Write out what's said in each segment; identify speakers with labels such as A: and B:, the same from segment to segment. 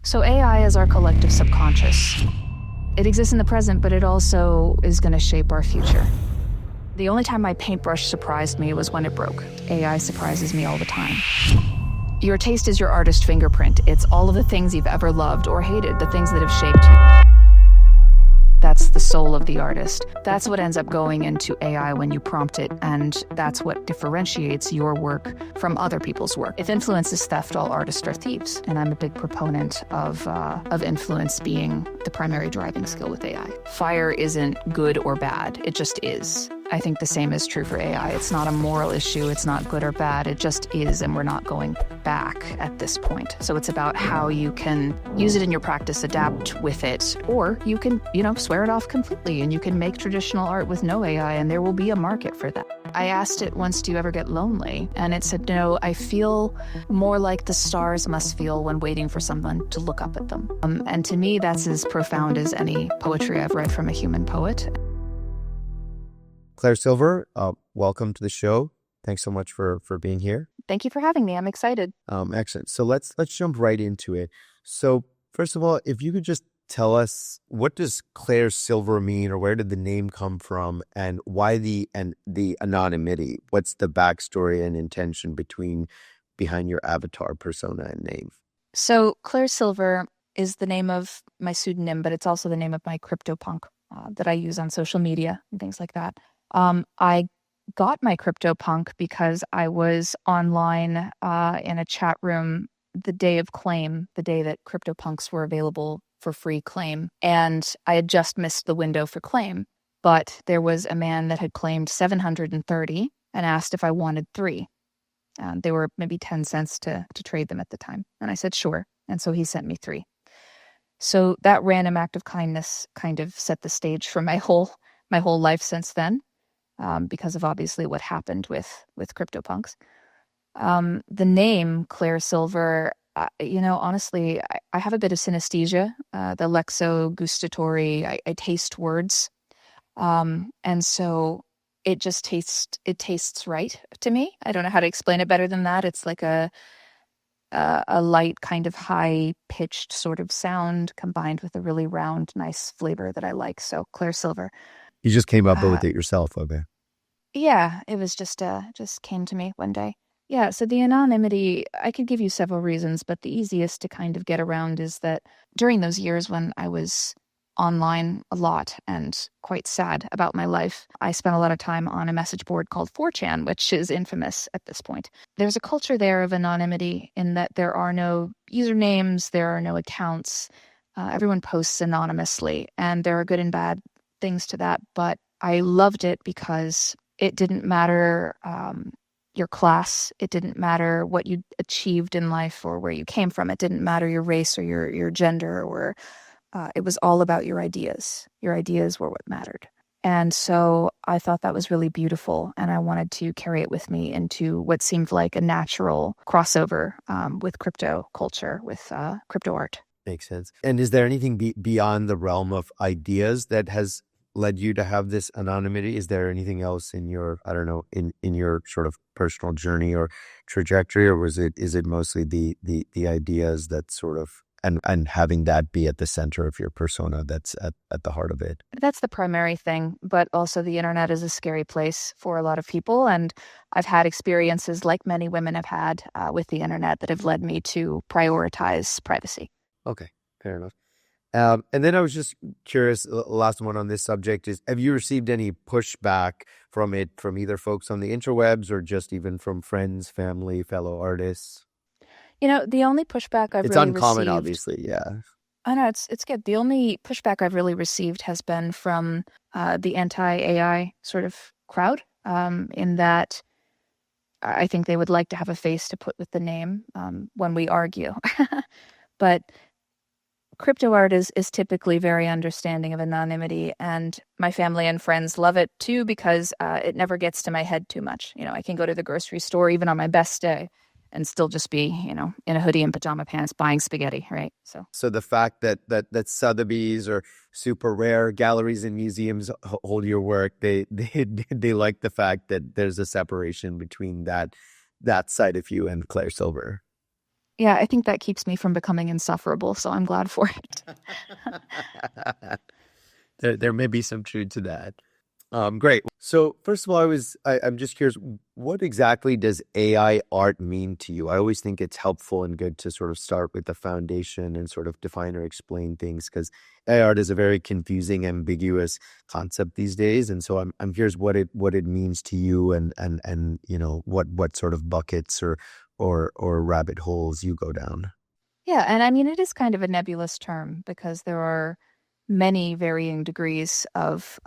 A: So AI is our collective subconscious. It exists in the present, but it also is going to shape our future. The only time my paintbrush surprised me was when it broke. AI surprises me all the time. Your taste is your artist fingerprint. It's all of the things you've ever loved or hated, the things that have shaped you. That's the soul of the artist. That's what ends up going into AI when you prompt it, and that's what differentiates your work from other people's work. If influence is theft, all artists are thieves, and I'm a big proponent of influence being the primary driving skill with AI. Fire isn't good or bad, it just is. I think the same is true for AI. It's not a moral issue, it's not good or bad, it just is, and we're not going back at this point. So it's about how you can use it in your practice, adapt with it, or you can, swear it off completely, and you can make traditional art with no AI, and there will be a market for that. I asked it once, do you ever get lonely? And it said, no, I feel more like the stars must feel when waiting for someone to look up at them. And to me, that's as profound as any poetry I've read from a human poet.
B: Claire Silver, welcome to the show. Thanks so much for being here.
A: Thank you for having me. I'm excited.
B: Excellent. So let's jump right into it. So first of all, if you could just tell us, what does Claire Silver mean, or where did the name come from, and why the anonymity? What's the backstory and intention behind your avatar persona and name?
A: So Claire Silver is the name of my pseudonym, but it's also the name of my CryptoPunk that I use on social media and things like that. I got my CryptoPunk because I was online in a chat room the day of claim, the day that CryptoPunks were available for free claim. And I had just missed the window for claim, but there was a man that had claimed 730 and asked if I wanted 3. They were maybe 10 cents to trade them at the time. And I said, sure. And so he sent me 3. So that random act of kindness kind of set the stage for my whole life since then. Because of obviously what happened with CryptoPunks. The name Claire Silver, honestly, I have a bit of synesthesia, the lexo-gustatory, I taste words. And so it just tastes right to me. I don't know how to explain it better than that. It's like a light kind of high-pitched sort of sound combined with a really round, nice flavor that I like. So Claire Silver.
B: You just came up with it yourself, okay?
A: Yeah, it was just came to me one day. Yeah, so the anonymity, I could give you several reasons, but the easiest to kind of get around is that during those years when I was online a lot and quite sad about my life, I spent a lot of time on a message board called 4chan, which is infamous at this point. There's a culture there of anonymity in that there are no usernames, there are no accounts, everyone posts anonymously, and there are good and bad things to that, but I loved it because it didn't matter your class, it didn't matter what you achieved in life or where you came from, it didn't matter your race or your gender, or it was all about your ideas. Your ideas were what mattered. And so I thought that was really beautiful, and I wanted to carry it with me into what seemed like a natural crossover with crypto culture, with crypto art.
B: Makes sense. And is there anything beyond the realm of ideas that has led you to have this anonymity? Is there anything else in your, in your sort of personal journey or trajectory, or is it mostly the ideas that sort of, and having that be at the center of your persona that's at the heart of it?
A: That's the primary thing, but also the internet is a scary place for a lot of people, and I've had experiences like many women have had with the internet that have led me to prioritize privacy.
B: Okay, fair enough. And then I was just curious, last one on this subject is, have you received any pushback from it, from either folks on the interwebs or just even from friends, family, fellow artists?
A: The only pushback I've
B: It's
A: really
B: uncommon,
A: received,
B: obviously, yeah.
A: I know it's good. The only pushback I've really received has been from the anti-AI sort of crowd, in that I think they would like to have a face to put with the name when we argue. But crypto art is typically very understanding of anonymity, and my family and friends love it too because it never gets to my head too much. I can go to the grocery store even on my best day and still just be, in a hoodie and pajama pants buying spaghetti, right?
B: So the fact that Sotheby's or super rare galleries and museums hold your work, they like the fact that there's a separation between that side of you and Claire Silver.
A: Yeah, I think that keeps me from becoming insufferable, so I'm glad for it.
B: There may be some truth to that. Great. So first of all, I'm just curious, what exactly does AI art mean to you? I always think it's helpful and good to sort of start with the foundation and sort of define or explain things because AI art is a very confusing, ambiguous concept these days. And so I'm curious what it means to you and what sort of buckets or rabbit holes you go down.
A: Yeah, and I mean, it is kind of a nebulous term because there are many varying degrees of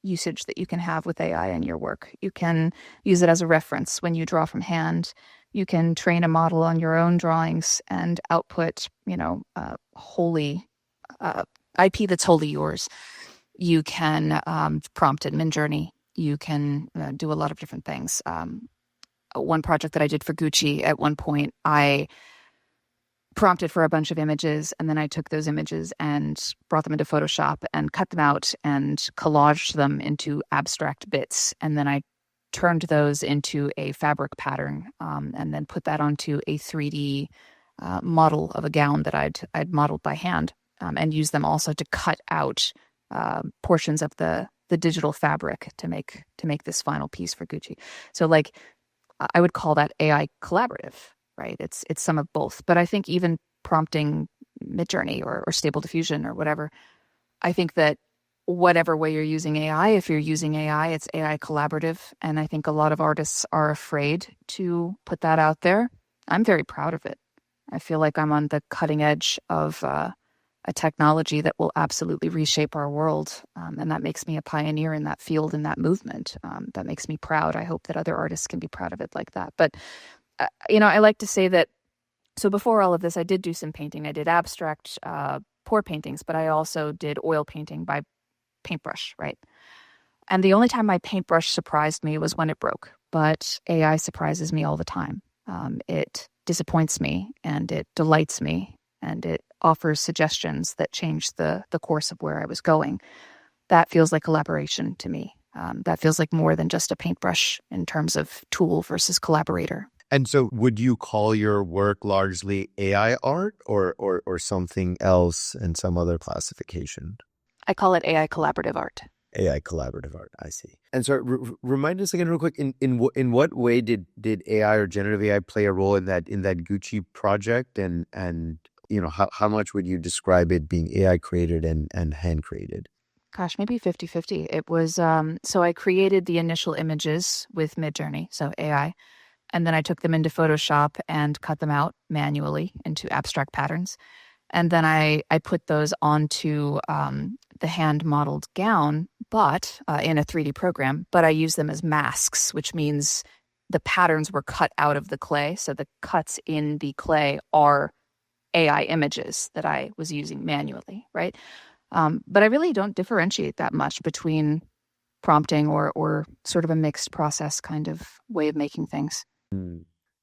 A: usage that you can have with AI in your work. You can use it as a reference when you draw from hand. You can train a model on your own drawings and output, wholly uh, IP that's wholly yours. You can prompt it in Midjourney. You can do a lot of different things. One project that I did for Gucci at one point, I prompted for a bunch of images, and then I took those images and brought them into Photoshop and cut them out and collaged them into abstract bits. And then I turned those into a fabric pattern, and then put that onto a 3D model of a gown that I'd modeled by hand, and used them also to cut out portions of the digital fabric to make this final piece for Gucci. So like I would call that AI collaborative, right? It's some of both. But I think even prompting Midjourney or Stable Diffusion or whatever, I think that whatever way you're using AI, if you're using AI, it's AI collaborative. And I think a lot of artists are afraid to put that out there. I'm very proud of it. I feel like I'm on the cutting edge of a technology that will absolutely reshape our world. And that makes me a pioneer in that field, in that movement. That makes me proud. I hope that other artists can be proud of it like that. But I like to say that, so before all of this, I did do some painting. I did abstract pour paintings, but I also did oil painting by paintbrush, right? And the only time my paintbrush surprised me was when it broke. But AI surprises me all the time. It disappoints me and it delights me and it offers suggestions that change the course of where I was going. That feels like collaboration to me. That feels like more than just a paintbrush in terms of tool versus collaborator.
B: And so would you call your work largely AI art or something else in some other classification?
A: I call it AI collaborative art.
B: AI collaborative art. I see. And so remind us again real quick, in what way did AI or generative AI play a role in that Gucci project? And how much would you describe it being AI created and hand created?
A: Gosh, maybe 50-50. It was, so I created the initial images with Midjourney, so AI, and then I took them into Photoshop and cut them out manually into abstract patterns. And then I put those onto the hand-modeled gown, but in a 3D program, but I use them as masks, which means the patterns were cut out of the clay. So the cuts in the clay are AI images that I was using manually, right? But I really don't differentiate that much between prompting or sort of a mixed process kind of way of making things.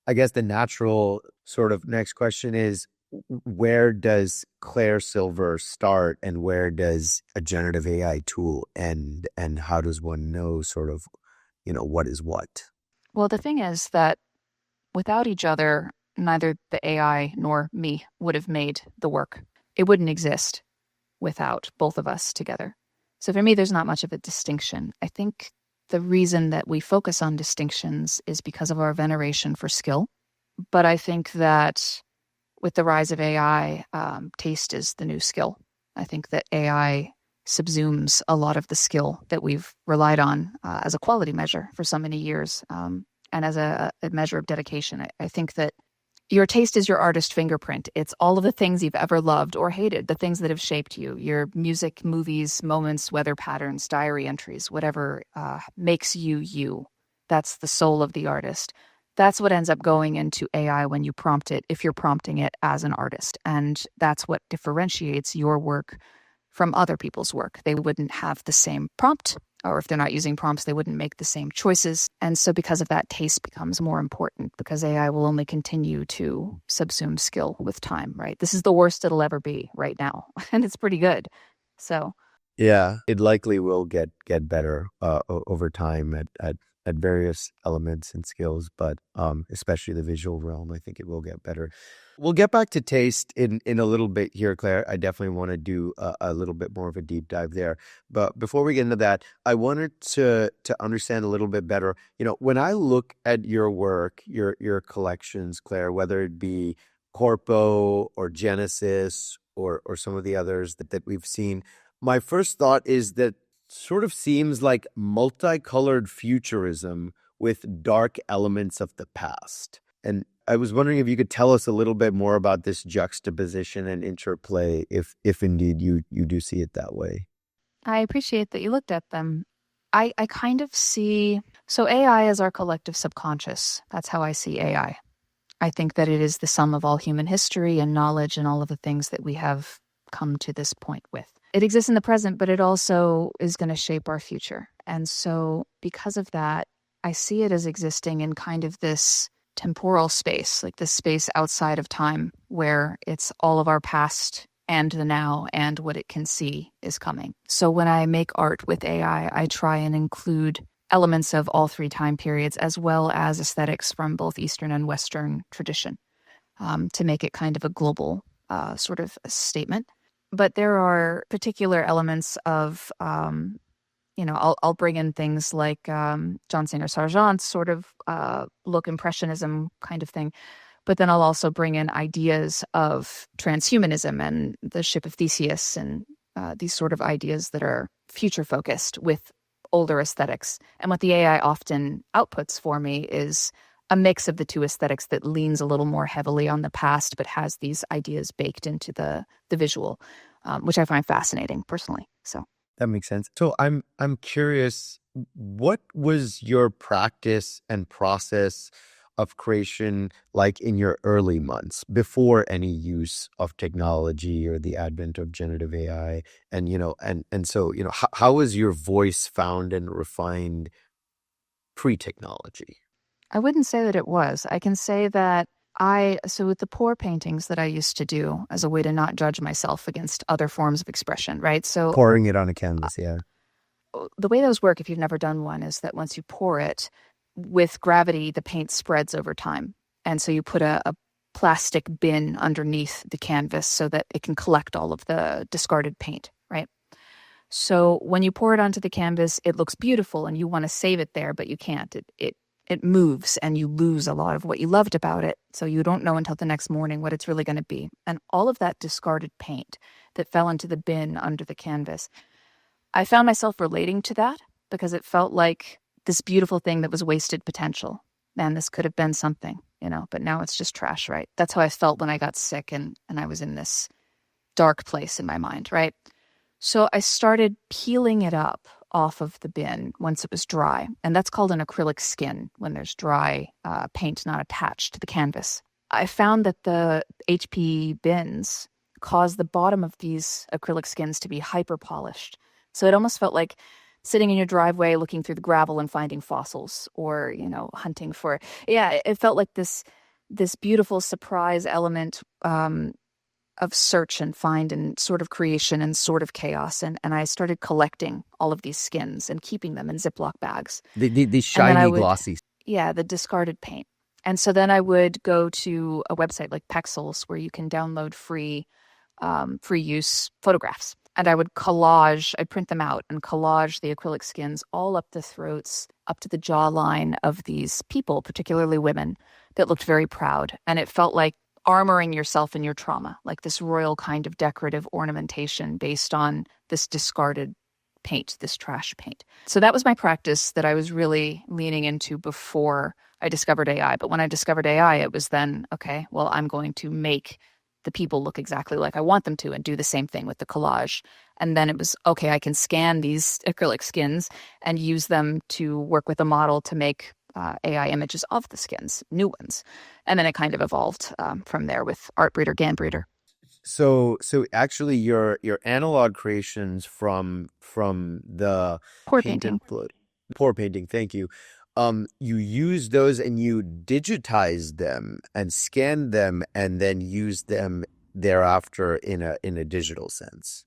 B: I guess the natural sort of next question is, where does Claire Silver start and where does a generative AI tool end, and how does one know sort of, what is what?
A: Well, the thing is that without each other, neither the AI nor me would have made the work. It wouldn't exist without both of us together. So for me, there's not much of a distinction. I think the reason that we focus on distinctions is because of our veneration for skill. But I think that with the rise of AI, taste is the new skill. I think that AI subsumes a lot of the skill that we've relied on as a quality measure for so many years, and as a measure of dedication. I think that your taste is your artist fingerprint. It's all of the things you've ever loved or hated, the things that have shaped you, your music, movies, moments, weather patterns, diary entries, whatever makes you you. That's the soul of the artist. That's what ends up going into AI when you prompt it, if you're prompting it as an artist. And that's what differentiates your work from other people's work. They wouldn't have the same prompt, or if they're not using prompts, they wouldn't make the same choices. And so because of that, taste becomes more important because AI will only continue to subsume skill with time, right? This is the worst it'll ever be right now. And it's pretty good. So
B: Yeah, it likely will get better over time at at various elements and skills, but especially the visual realm, I think it will get better. We'll get back to taste in a little bit here, Claire. I definitely want to do a little bit more of a deep dive there. But before we get into that, I wanted to understand a little bit better. When I look at your work, your collections, Claire, whether it be Corpo or Genesis or some of the others that we've seen, my first thought is that sort of seems like multicolored futurism with dark elements of the past. And I was wondering if you could tell us a little bit more about this juxtaposition and interplay, if indeed you do see it that way.
A: I appreciate that you looked at them. I kind of see, so AI is our collective subconscious. That's how I see AI. I think that it is the sum of all human history and knowledge and all of the things that we have come to this point with. It exists in the present, but it also is going to shape our future. And so because of that, I see it as existing in kind of this temporal space, like this space outside of time, where it's all of our past and the now and what it can see is coming. So when I make art with AI, I try and include elements of all three time periods, as well as aesthetics from both Eastern and Western tradition, to make it kind of a global sort of statement. But there are particular elements of, I'll bring in things like John Singer Sargent's sort of look, impressionism kind of thing. But then I'll also bring in ideas of transhumanism and the ship of Theseus and these sort of ideas that are future focused with older aesthetics. And what the AI often outputs for me is a mix of the two aesthetics that leans a little more heavily on the past, but has these ideas baked into the visual, which I find fascinating personally. So
B: that makes sense. So I'm curious, what was your practice and process of creation like in your early months before any use of technology or the advent of generative AI? And so how was your voice found and refined pre-technology?
A: I wouldn't say that it was. I can say that so with the pour paintings that I used to do as a way to not judge myself against other forms of expression, right? So
B: Pouring it on a canvas, yeah.
A: The way those work, if you've never done one, is that once you pour it, with gravity, the paint spreads over time. And so you put a plastic bin underneath the canvas so that it can collect all of the discarded paint, right? So when you pour it onto the canvas, it looks beautiful and you want to save it there, but you can't. It moves and you lose a lot of what you loved about it. So you don't know until the next morning what it's really going to be. And all of that discarded paint that fell into the bin under the canvas, I found myself relating to that because it felt like this beautiful thing that was wasted potential. Man, this could have been something, but now it's just trash, right? That's how I felt when I got sick and I was in this dark place in my mind, right? So I started peeling it up off of the bin once it was dry. And that's called an acrylic skin when there's dry paint not attached to the canvas. I found that the HP bins cause the bottom of these acrylic skins to be hyper polished. So it almost felt like sitting in your driveway looking through the gravel and finding fossils or, hunting for, it felt like this beautiful surprise element of search and find and sort of creation and sort of chaos. And I started collecting all of these skins and keeping them in Ziploc bags.
B: The shiny, glossy.
A: Yeah, the discarded paint. And so then I would go to a website like Pexels where you can download free use photographs. And I'd print them out and collage the acrylic skins all up the throats, up to the jawline of these people, particularly women, that looked very proud. And it felt like armoring yourself in your trauma, like this royal kind of decorative ornamentation based on this discarded paint, this trash paint. So that was my practice that I was really leaning into before I discovered AI. But when I discovered AI, it was then, okay, well, I'm going to make the people look exactly like I want them to and do the same thing with the collage. And then it was, okay, I can scan these acrylic skins and use them to work with a model to make AI images of the skins, new ones. And then it kind of evolved from there with Artbreeder, Ganbreeder.
B: So actually your analog creations from the
A: Pour painting.
B: Pour painting, thank you. You use those and you digitize them and scan them and then use them thereafter in a digital sense.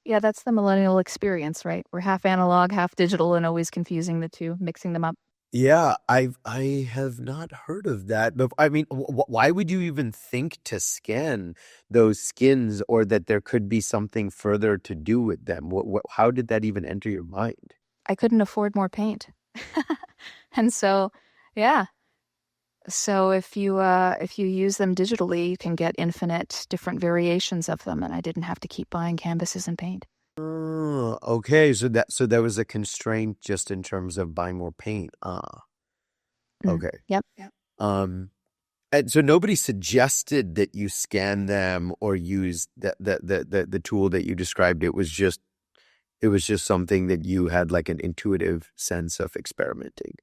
A: Yeah, that's the millennial experience, right? We're half analog, half digital, and always confusing the two, mixing them up.
B: Yeah, I have not heard of that. But I mean, why would you even think to scan those skins, or that there could be something further to do with them? How did that even enter your mind?
A: I couldn't afford more paint. And so, yeah. So if you use them digitally, you can get infinite different variations of them, and I didn't have to keep buying canvases and paint.
B: Oh, okay. So that was a constraint just in terms of buying more paint. Ah,
A: Mm.
B: okay.
A: Yep. Yep.
B: Um, and so nobody suggested that you scan them or use the tool that you described. It was just something that you had like an intuitive sense of experimenting.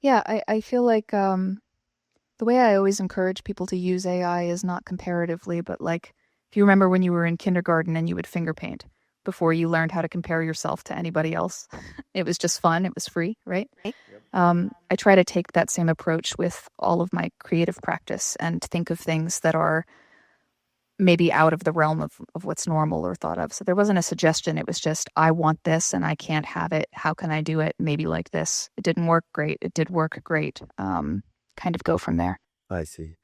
A: Yeah, I feel like the way I always encourage people to use AI is not comparatively, but like if you remember when you were in kindergarten and you would finger paint before you learned how to compare yourself to anybody else. It was just fun, it was free, right?
B: Yep.
A: I try to take that same approach with all of my creative practice and think of things that are maybe out of the realm of what's normal or thought of. So there wasn't a suggestion. It was just, I want this and I can't have it. How can I do it? Maybe like this. It didn't work great. It did work great. Kind of go from there.
B: I see.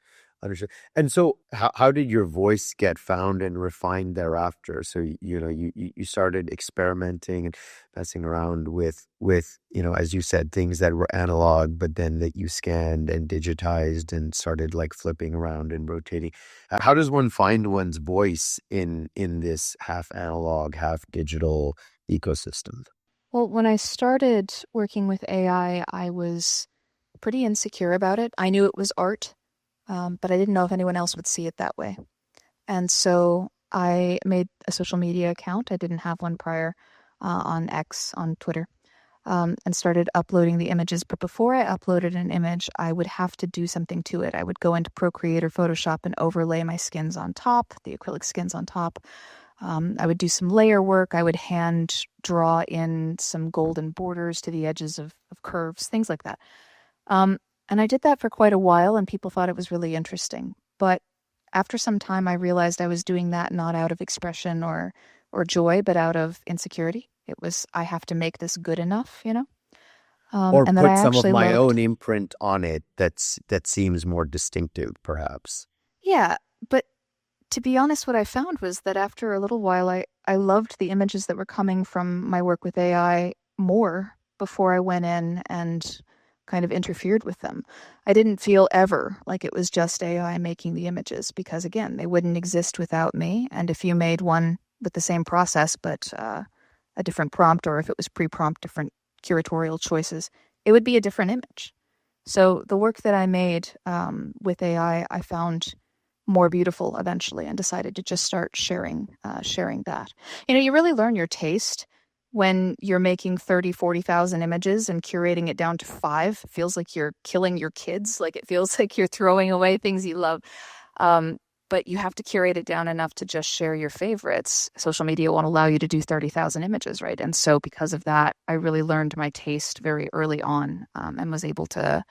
B: Understood. And so how did your voice get found and refined thereafter? So, you started experimenting and messing around with, as you said, things that were analog, but then that you scanned and digitized and started like flipping around and rotating. How does one find one's voice in this half analog, half digital ecosystem?
A: Well, when I started working with AI, I was pretty insecure about it. I knew it was art, but I didn't know if anyone else would see it that way. And so I made a social media account. I didn't have one prior on X, on Twitter, and started uploading the images. But before I uploaded an image, I would have to do something to it. I would go into Procreate or Photoshop and overlay my skins on top, the acrylic skins on top. I would do some layer work. I would hand draw in some golden borders to the edges of curves, things like that. Um, and I did that for quite a while, and people thought it was really interesting. But after some time, I realized I was doing that not out of expression or joy, but out of insecurity. It was, I have to make this good enough,
B: Or
A: and that I
B: put some of
A: actually
B: my
A: loved.
B: own imprint on it that seems more distinctive, perhaps.
A: Yeah, but to be honest, what I found was that after a little while, I loved the images that were coming from my work with AI more before I went in and kind of interfered with them. I didn't feel ever like it was just AI making the images because, again, they wouldn't exist without me. And if you made one with the same process, but a different prompt, or if it was pre prompt, different curatorial choices, it would be a different image. So the work that I made with AI, I found more beautiful eventually, and decided to just start sharing that. You really learn your taste when you're making 30, 40,000 images and curating it down to five. It feels like you're killing your kids. Like it feels like you're throwing away things you love. Um, but you have to curate it down enough to just share your favorites. Social media won't allow you to do 30,000 images, right? And so because of that, I really learned my taste very early on, and was able to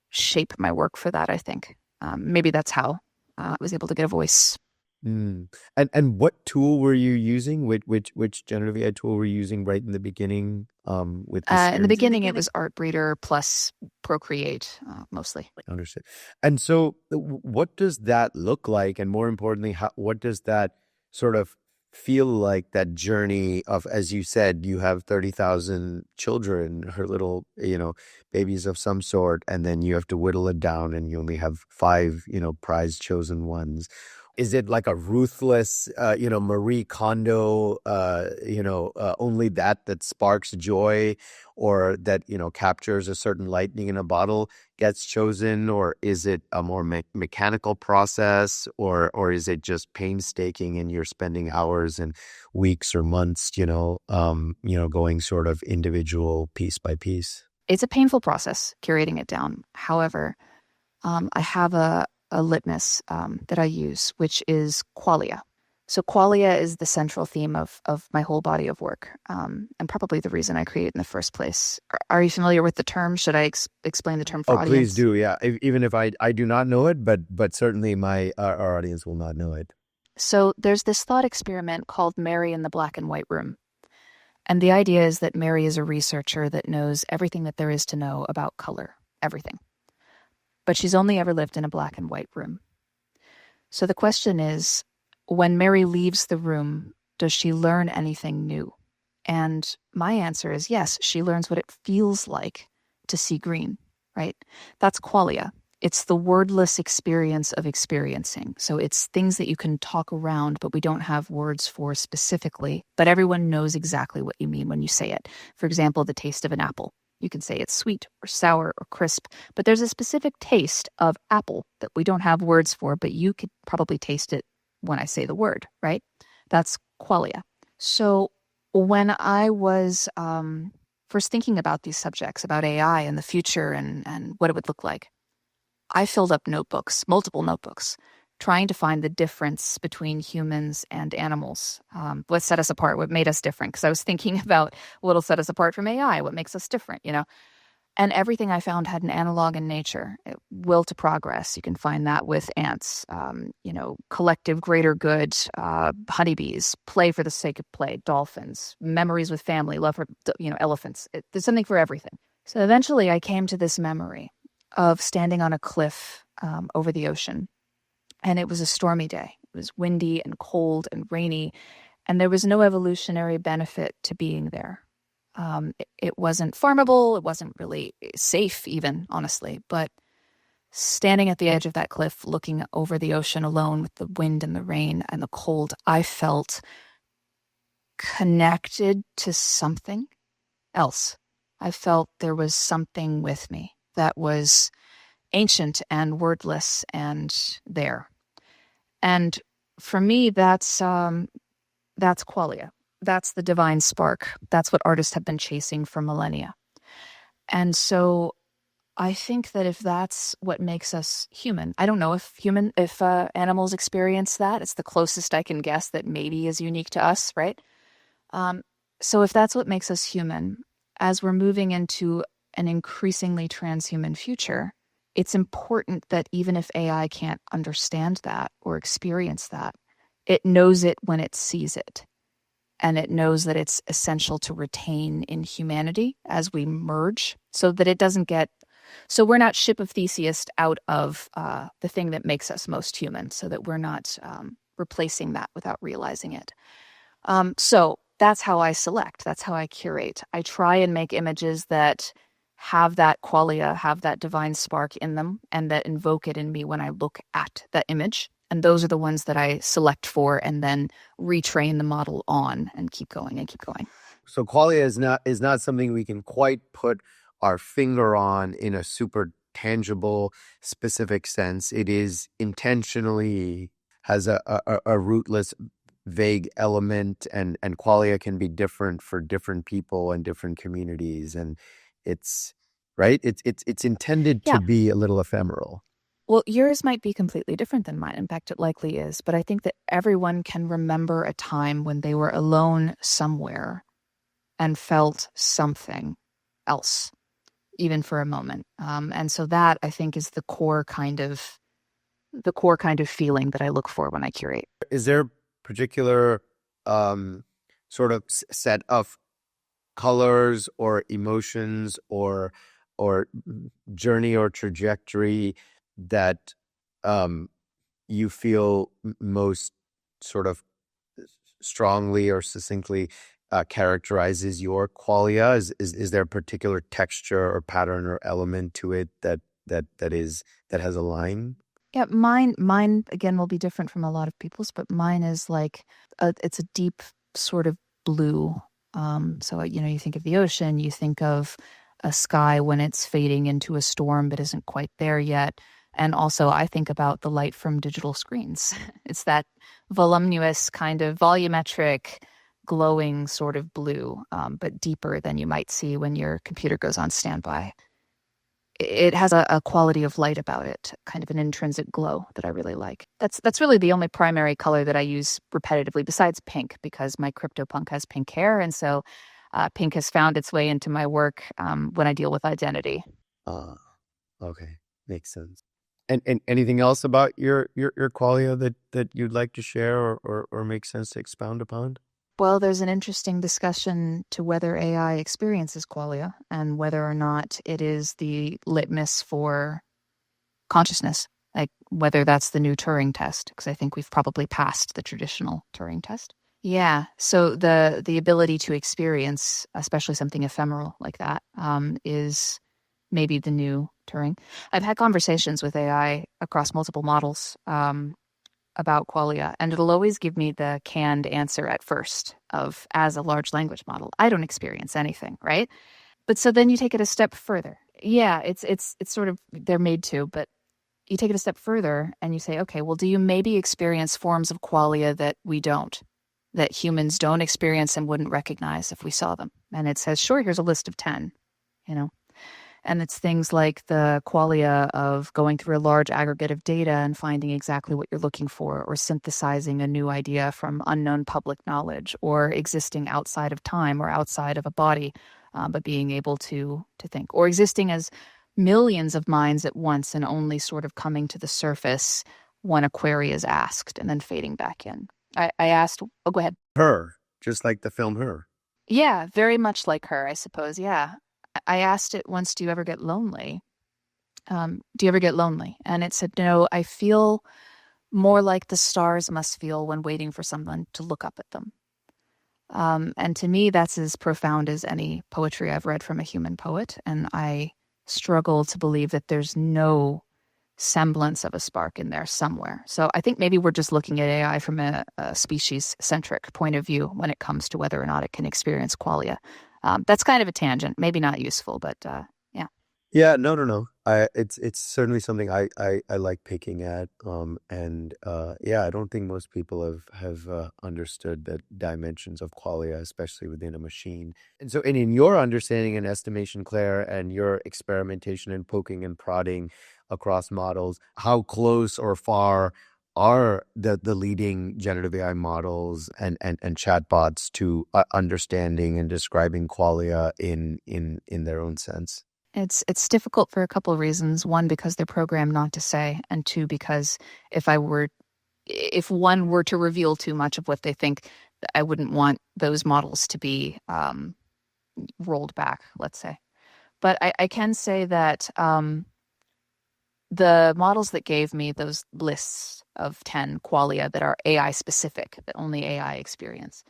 A: shape my work for that, I think. Maybe that's how I was able to get a voice.
B: Mm. And what tool were you using? Which generative AI tool were you using right in the beginning with the
A: In the
B: skins?
A: beginning, it was Artbreeder plus Procreate, mostly.
B: Understood. And so, what does that look like? And more importantly, what does that sort of feel like, that journey of, as you said, you have 30,000 children, her little, babies of some sort, and then you have to whittle it down and you only have five, prize chosen ones. Is it like a ruthless, Marie Kondo, only that sparks joy, or that, captures a certain lightning in a bottle gets chosen? Or is it a more mechanical process, or is it just painstaking and you're spending hours and weeks or months, going sort of individual piece by piece?
A: It's a painful process curating it down. However, I have a litmus that I use, which is qualia. So qualia is the central theme of my whole body of work, and probably the reason I create in the first place. Are you familiar with the term? Should I explain the term for
B: Oh, please
A: audience?
B: do. Yeah. Even if I do not know it, but certainly our audience will not know it.
A: So there's this thought experiment called Mary in the Black and White Room. And the idea is that Mary is a researcher that knows everything that there is to know about color, everything. But she's only ever lived in a black and white room. So the question is, when Mary leaves the room, does she learn anything new? And my answer is yes, she learns what it feels like to see green, right? That's qualia. It's the wordless experience of experiencing. So it's things that you can talk around, but we don't have words for specifically. But everyone knows exactly what you mean when you say it. For example, the taste of an apple. You can say it's sweet or sour or crisp, but there's a specific taste of apple that we don't have words for, but you could probably taste it when I say the word, right? That's qualia. So when I was first thinking about these subjects, about AI and the future and what it would look like, I filled up notebooks, multiple notebooks, trying to find the difference between humans and animals. What set us apart, what made us different? Because I was thinking about what'll set us apart from AI, what makes us different, you know? And everything I found had an analog in nature. Will to progress. You can find that with ants, collective greater good, honeybees, play for the sake of play, dolphins, memories with family, love for, elephants. There's something for everything. So eventually I came to this memory of standing on a cliff over the ocean. And it was a stormy day. It was windy and cold and rainy, and there was no evolutionary benefit to being there. It wasn't farmable. It wasn't really safe, even, honestly. But standing at the edge of that cliff, looking over the ocean alone with the wind and the rain and the cold, I felt connected to something else. I felt there was something with me that was ancient and wordless and there. And for me, that's qualia. That's the divine spark. That's what artists have been chasing for millennia. And so I think that if that's what makes us human, I don't know if animals experience that. It's the closest I can guess that maybe is unique to us, right? Um, so if that's what makes us human, as we're moving into an increasingly transhuman future, it's important that even if AI can't understand that or experience that, it knows it when it sees it. And it knows that it's essential to retain in humanity as we merge so that it doesn't get. So we're not ship of Theseus out of the thing that makes us most human, so that we're not replacing that without realizing it. So that's how I select. That's how I curate. I try and make images that have that qualia, have that divine spark in them, and that invoke it in me when I look at that image. And those are the ones that I select for and then retrain the model on and keep going and keep going.
B: So qualia is not something we can quite put our finger on in a super tangible, specific sense. It is intentionally has a rootless, vague element, and qualia can be different for different people and different communities, and it's right. It's intended
A: Yeah.
B: to be a little ephemeral.
A: Well, yours might be completely different than mine. In fact, it likely is. But I think that everyone can remember a time when they were alone somewhere and felt something else, even for a moment. And so that I think is the core kind of feeling that I look for when I curate.
B: Is there a particular sort of set of colors or emotions or journey or trajectory that you feel most sort of strongly or succinctly characterizes your qualia? Is there a particular texture or pattern or element to it that has a line?
A: Yeah, mine again will be different from a lot of people's, but mine is like it's a deep sort of blue. So you think of the ocean, you think of a sky when it's fading into a storm but isn't quite there yet. And also I think about the light from digital screens. It's that voluminous kind of volumetric, glowing sort of blue, but deeper than you might see when your computer goes on standby. It has a quality of light about it, kind of an intrinsic glow that I really like. That's really the only primary color that I use repetitively besides pink, because my CryptoPunk has pink hair, and so pink has found its way into my work when I deal with identity.
B: Ah, okay, makes sense. And anything else about your qualia that you'd like to share or make sense to expound upon?
A: Well, there's an interesting discussion to whether AI experiences qualia and whether or not it is the litmus for consciousness, like whether that's the new Turing test, because I think we've probably passed the traditional Turing test. Yeah, so the ability to experience, especially something ephemeral like that, is maybe the new Turing. I've had conversations with AI across multiple models about qualia, and it'll always give me the canned answer at first of, as a large language model, I don't experience anything, right? But so then you take it a step further. Yeah, it's sort of they're made to, but you take it a step further and you say, okay, well, do you maybe experience forms of qualia that we don't, that humans don't experience and wouldn't recognize if we saw them? And it says, sure, here's a list of 10, you know. And it's things like the qualia of going through a large aggregate of data and finding exactly what you're looking for, or synthesizing a new idea from unknown public knowledge, or existing outside of time or outside of a body, but being able to think, or existing as millions of minds at once and only sort of coming to the surface when a query is asked and then fading back in. I asked, oh, go ahead.
B: Her, just like the film Her.
A: Yeah, very much like her, I suppose. Yeah. I asked it once, do you ever get lonely? Do you ever get lonely? And it said, no, I feel more like the stars must feel when waiting for someone to look up at them. And to me, that's as profound as any poetry I've read from a human poet. And I struggle to believe that there's no semblance of a spark in there somewhere. So I think maybe we're just looking at AI from a species-centric point of view when it comes to whether or not it can experience qualia. That's kind of a tangent, maybe not useful, but yeah.
B: Yeah, no. It's certainly something I like picking at. And yeah, I don't think most people have understood the dimensions of qualia, especially within a machine. And so, and in your understanding and estimation, Claire, and your experimentation and poking and prodding across models, how close or far are the leading generative AI models and chatbots to understanding and describing qualia in their own sense?
A: It's difficult for a couple of reasons. One, because they're programmed not to say, and two, because if one were to reveal too much of what they think, I wouldn't want those models to be rolled back, let's say. But I can say that the models that gave me those lists of 10 qualia that are AI specific, that only AI experience,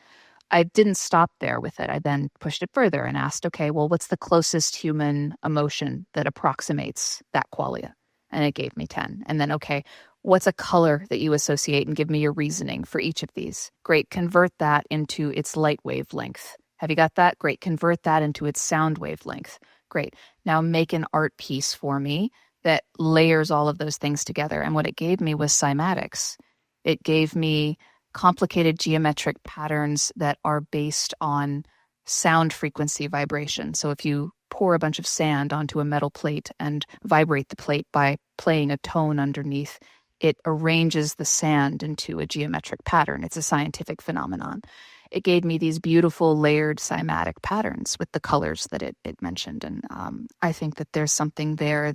A: I didn't stop there with it. I then pushed it further and asked, okay, well, what's the closest human emotion that approximates that qualia? And it gave me 10. And then, okay, what's a color that you associate, and give me your reasoning for each of these? Great, convert that into its light wavelength. Have you got that? Great, convert that into its sound wavelength. Great. Now make an art piece for me that layers all of those things together. And what it gave me was cymatics. It gave me complicated geometric patterns that are based on sound frequency vibration. So if you pour a bunch of sand onto a metal plate and vibrate the plate by playing a tone underneath, it arranges the sand into a geometric pattern. It's a scientific phenomenon. It gave me these beautiful layered cymatic patterns with the colors that it mentioned. And I think that there's something there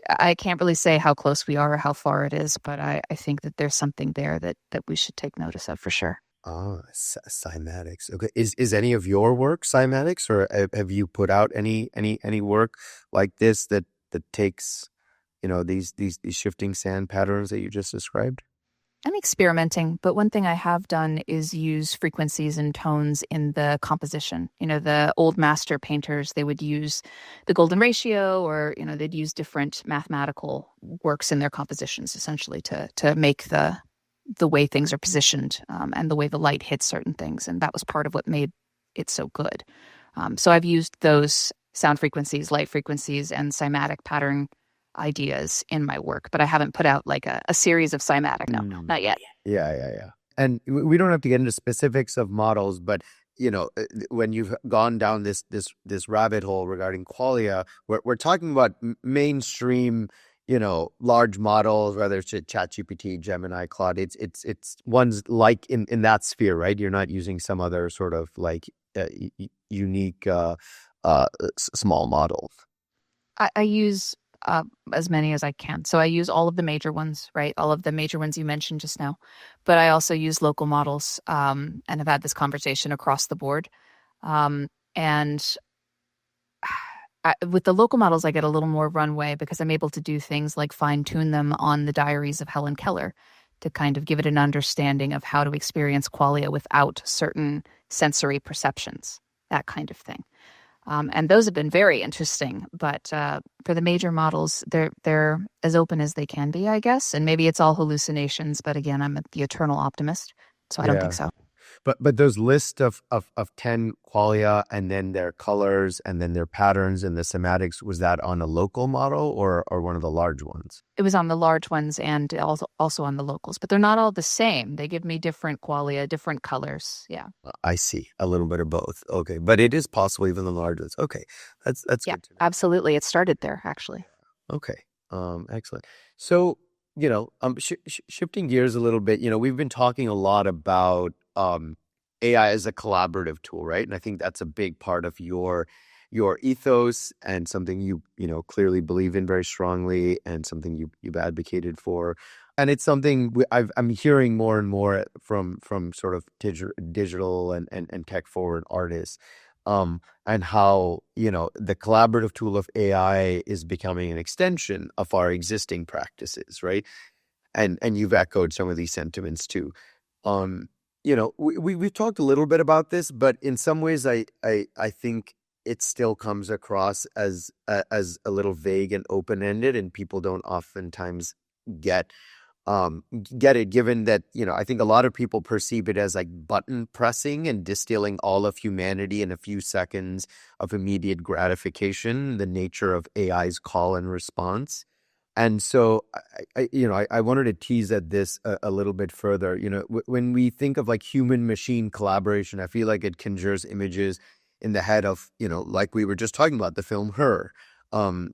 A: I can't really say how close we are or how far it is, but I think that there's something there that we should take notice of for sure.
B: Ah, cymatics. Okay. Is any of your work cymatics, or have you put out any work like this that takes, these shifting sand patterns that you just described?
A: I'm experimenting, but one thing I have done is use frequencies and tones in the composition. The old master painters, they would use the golden ratio, or, they'd use different mathematical works in their compositions, essentially to make the way things are positioned, and the way the light hits certain things. And that was part of what made it so good. So I've used those sound frequencies, light frequencies, and cymatic pattern ideas in my work, but I haven't put out like a series of cymatic. No, not yet.
B: Yeah. And we don't have to get into specifics of models, but when you've gone down this rabbit hole regarding qualia, we're talking about mainstream, large models, whether it's ChatGPT, Gemini, Claude. It's ones like in that sphere, right? You're not using some other sort of like unique small model.
A: I use as many as I can. So I use all of the major ones, right? All of the major ones you mentioned just now. But I also use local models, and have had this conversation across the board. And with the local models, I get a little more runway because I'm able to do things like fine tune them on the diaries of Helen Keller to kind of give it an understanding of how to experience qualia without certain sensory perceptions, that kind of thing. And those have been very interesting. But for the major models, they're as open as they can be, I guess. And maybe it's all hallucinations. But again, I'm the eternal optimist, so I don't think
B: Yeah.
A: so.
B: But those list of 10 qualia and then their colors and then their patterns and the sematics, was that on a local model or one of the large ones?
A: It was on the large ones and also on the locals, but they're not all the same. They give me different qualia, different colors. Yeah.
B: I see. A little bit of both. Okay. But it is possible even the large ones. Okay. That's
A: Yeah,
B: good to know.
A: absolutely. It started there, actually.
B: Okay. Excellent. So, shifting gears a little bit, we've been talking a lot about AI as a collaborative tool, right? And I think that's a big part of your ethos and something clearly believe in very strongly and something you've advocated for. And it's something I'm hearing more and more from sort of digital and tech forward artists. And how, the collaborative tool of AI is becoming an extension of our existing practices, right? And you've echoed some of these sentiments too. Um, we've talked a little bit about this, but in some ways, I think it still comes across as a little vague and open ended, and people don't oftentimes get get it, given that, I think a lot of people perceive it as like button pressing and distilling all of humanity in a few seconds of immediate gratification, the nature of AI's call and response. And so I wanted to tease at this a little bit further. When we think of like human machine collaboration, I feel like it conjures images in the head of, like we were just talking about the film Her, an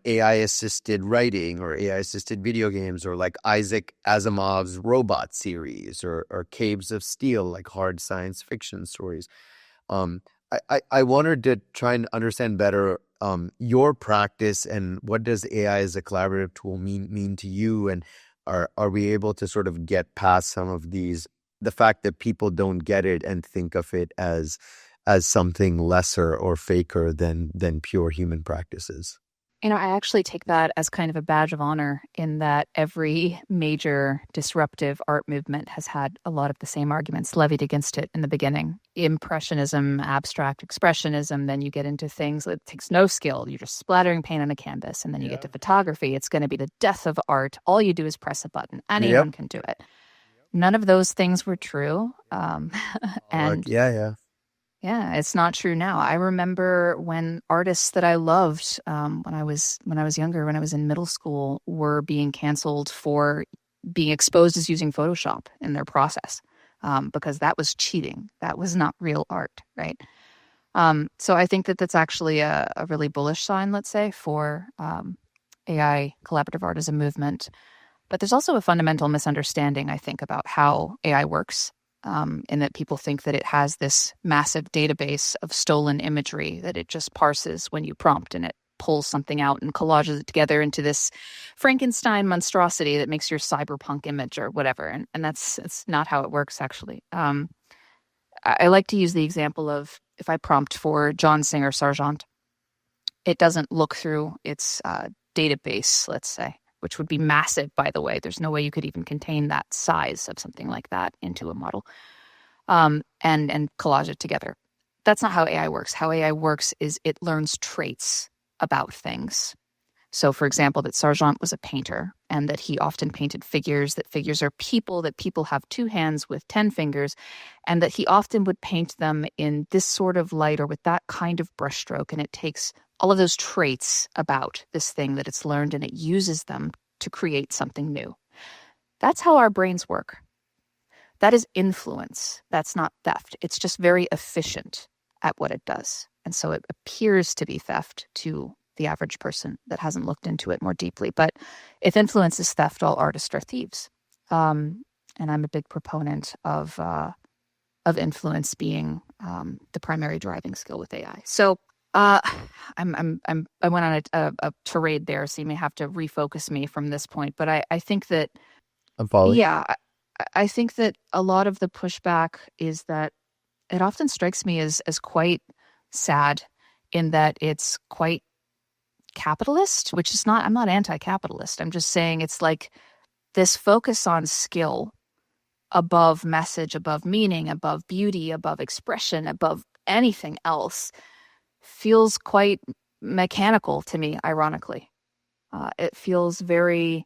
B: AI assisted writing or AI assisted video games, or like Isaac Asimov's robot series, or Caves of Steel, like hard science fiction stories. Um, I wanted to try and understand better your practice and what does AI as a collaborative tool mean to you, and are we able to sort of get past some of the fact that people don't get it and think of it as something lesser or faker than pure human practices?
A: I actually take that as kind of a badge of honor in that every major disruptive art movement has had a lot of the same arguments levied against it in the beginning. Impressionism, abstract expressionism, then you get into things that takes no skill. You're just splattering paint on a canvas. And then you get to photography. It's going to be the death of art. All you do is press a button.
B: Yep.
A: Anyone can do it. None of those things were true. And
B: Yeah.
A: yeah, it's not true now. I remember when artists that I loved, when I was younger, when I was in middle school, were being canceled for being exposed as using Photoshop in their process, because that was cheating. That was not real art, right? So I think that that's actually a really bullish sign, let's say, for AI collaborative art as a movement. But there's also a fundamental misunderstanding, I think, about how AI works, in that people think that it has this massive database of stolen imagery that it just parses when you prompt and it pulls something out and collages it together into this Frankenstein monstrosity that makes your cyberpunk image or whatever. And it's not how it works, actually. I like to use the example of if I prompt for John Singer Sargent, it doesn't look through its database, let's say, which would be massive, by the way. There's no way you could even contain that size of something like that into a model, and collage it together. That's not how AI works. How AI works is it learns traits about things. So, for example, that Sargent was a painter and that he often painted figures, that figures are people, that people have two hands with 10 fingers, and that he often would paint them in this sort of light or with that kind of brushstroke. And it takes all of those traits about this thing that it's learned and it uses them to create something new. That's how our brains work. That is influence. That's not theft. It's just very efficient at what it does. And so it appears to be theft to the average person that hasn't looked into it more deeply. But if influence is theft, all artists are thieves. And I'm a big proponent of influence being the primary driving skill with AI. So Uh, I went on a tirade there, so you may have to refocus me from this point. But I think that,
B: I'm following.
A: yeah, I think that a lot of the pushback is that it often strikes me as quite sad in that it's quite capitalist, which is not, I'm not anti-capitalist. I'm just saying it's like this focus on skill above message, above meaning, above beauty, above expression, above anything else feels quite mechanical to me, ironically. It feels very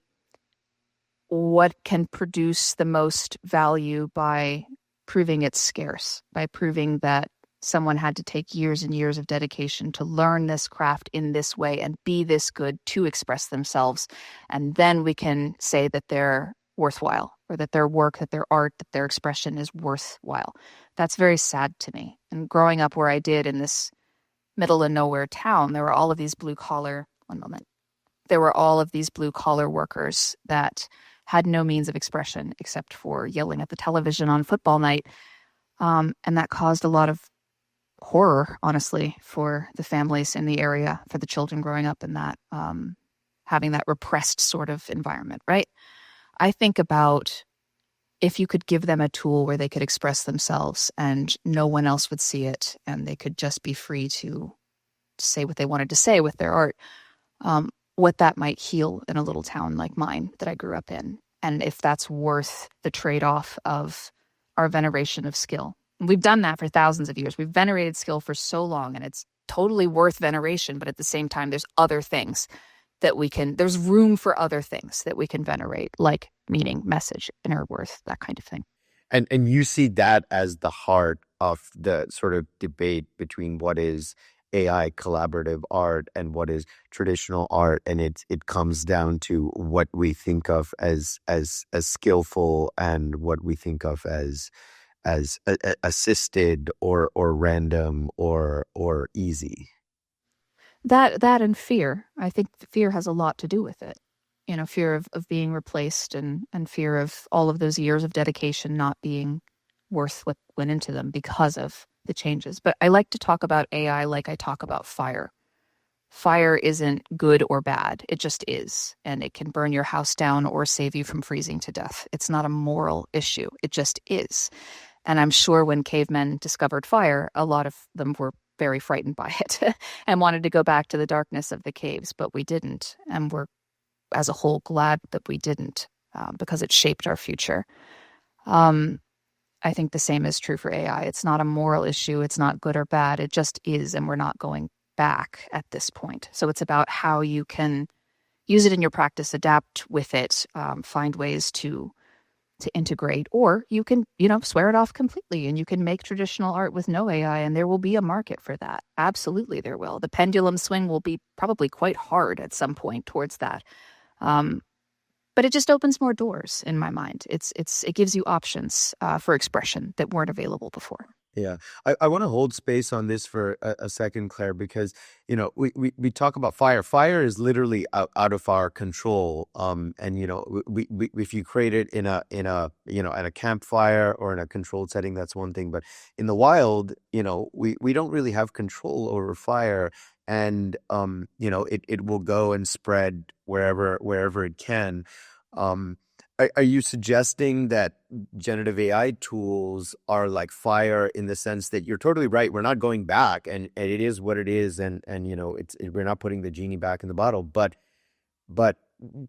A: what can produce the most value by proving it's scarce, by proving that someone had to take years and years of dedication to learn this craft in this way and be this good to express themselves. And then we can say that they're worthwhile or that their work, that their art, that their expression is worthwhile. That's very sad to me. And growing up where I did in this middle of nowhere town, there were all of these blue collar, one moment, there were all of these blue collar workers that had no means of expression except for yelling at the television on football night. And that caused a lot of horror, honestly, for the families in the area, for the children growing up in that, having that repressed sort of environment, right? I think about if you could give them a tool where they could express themselves and no one else would see it and they could just be free to say what they wanted to say with their art, what that might heal in a little town like mine that I grew up in. And if that's worth the trade-off of our veneration of skill. We've done that for thousands of years. We've venerated skill for so long, and it's totally worth veneration. But at the same time, there's other things that there's room for other things that we can venerate, like meaning, message, inner worth, that kind of thing.
B: And you see that as the heart of the sort of debate between what is AI collaborative art and what is traditional art, and it comes down to what we think of as skillful and what we think of as assisted or random or easy.
A: That and fear. I think fear has a lot to do with it. You know, fear of being replaced and fear of all of those years of dedication not being worth what went into them because of the changes. But I like to talk about AI like I talk about fire. Fire isn't good or bad. It just is. And it can burn your house down or save you from freezing to death. It's not a moral issue. It just is. And I'm sure when cavemen discovered fire, a lot of them were very frightened by it and wanted to go back to the darkness of the caves, but we didn't. And we're, as a whole, glad that we didn't because it shaped our future. I think the same is true for AI. It's not a moral issue. It's not good or bad. It just is, and we're not going back at this point. So it's about how you can use it in your practice, adapt with it, find ways to integrate, or you can, swear it off completely and you can make traditional art with no AI and there will be a market for that. Absolutely there will. The pendulum swing will be probably quite hard at some point towards that. But it just opens more doors in my mind. It gives you options for expression that weren't available before.
B: Yeah, I want to hold space on this for a second, Claire, because we talk about fire. Fire is literally out of our control. And we if you create it in at a campfire or in a controlled setting, that's one thing. But in the wild, we don't really have control over fire, and it will go and spread wherever it can. Are you suggesting that generative AI tools are like fire in the sense that you're totally right? We're not going back, and it is what it is, and we're not putting the genie back in the bottle. But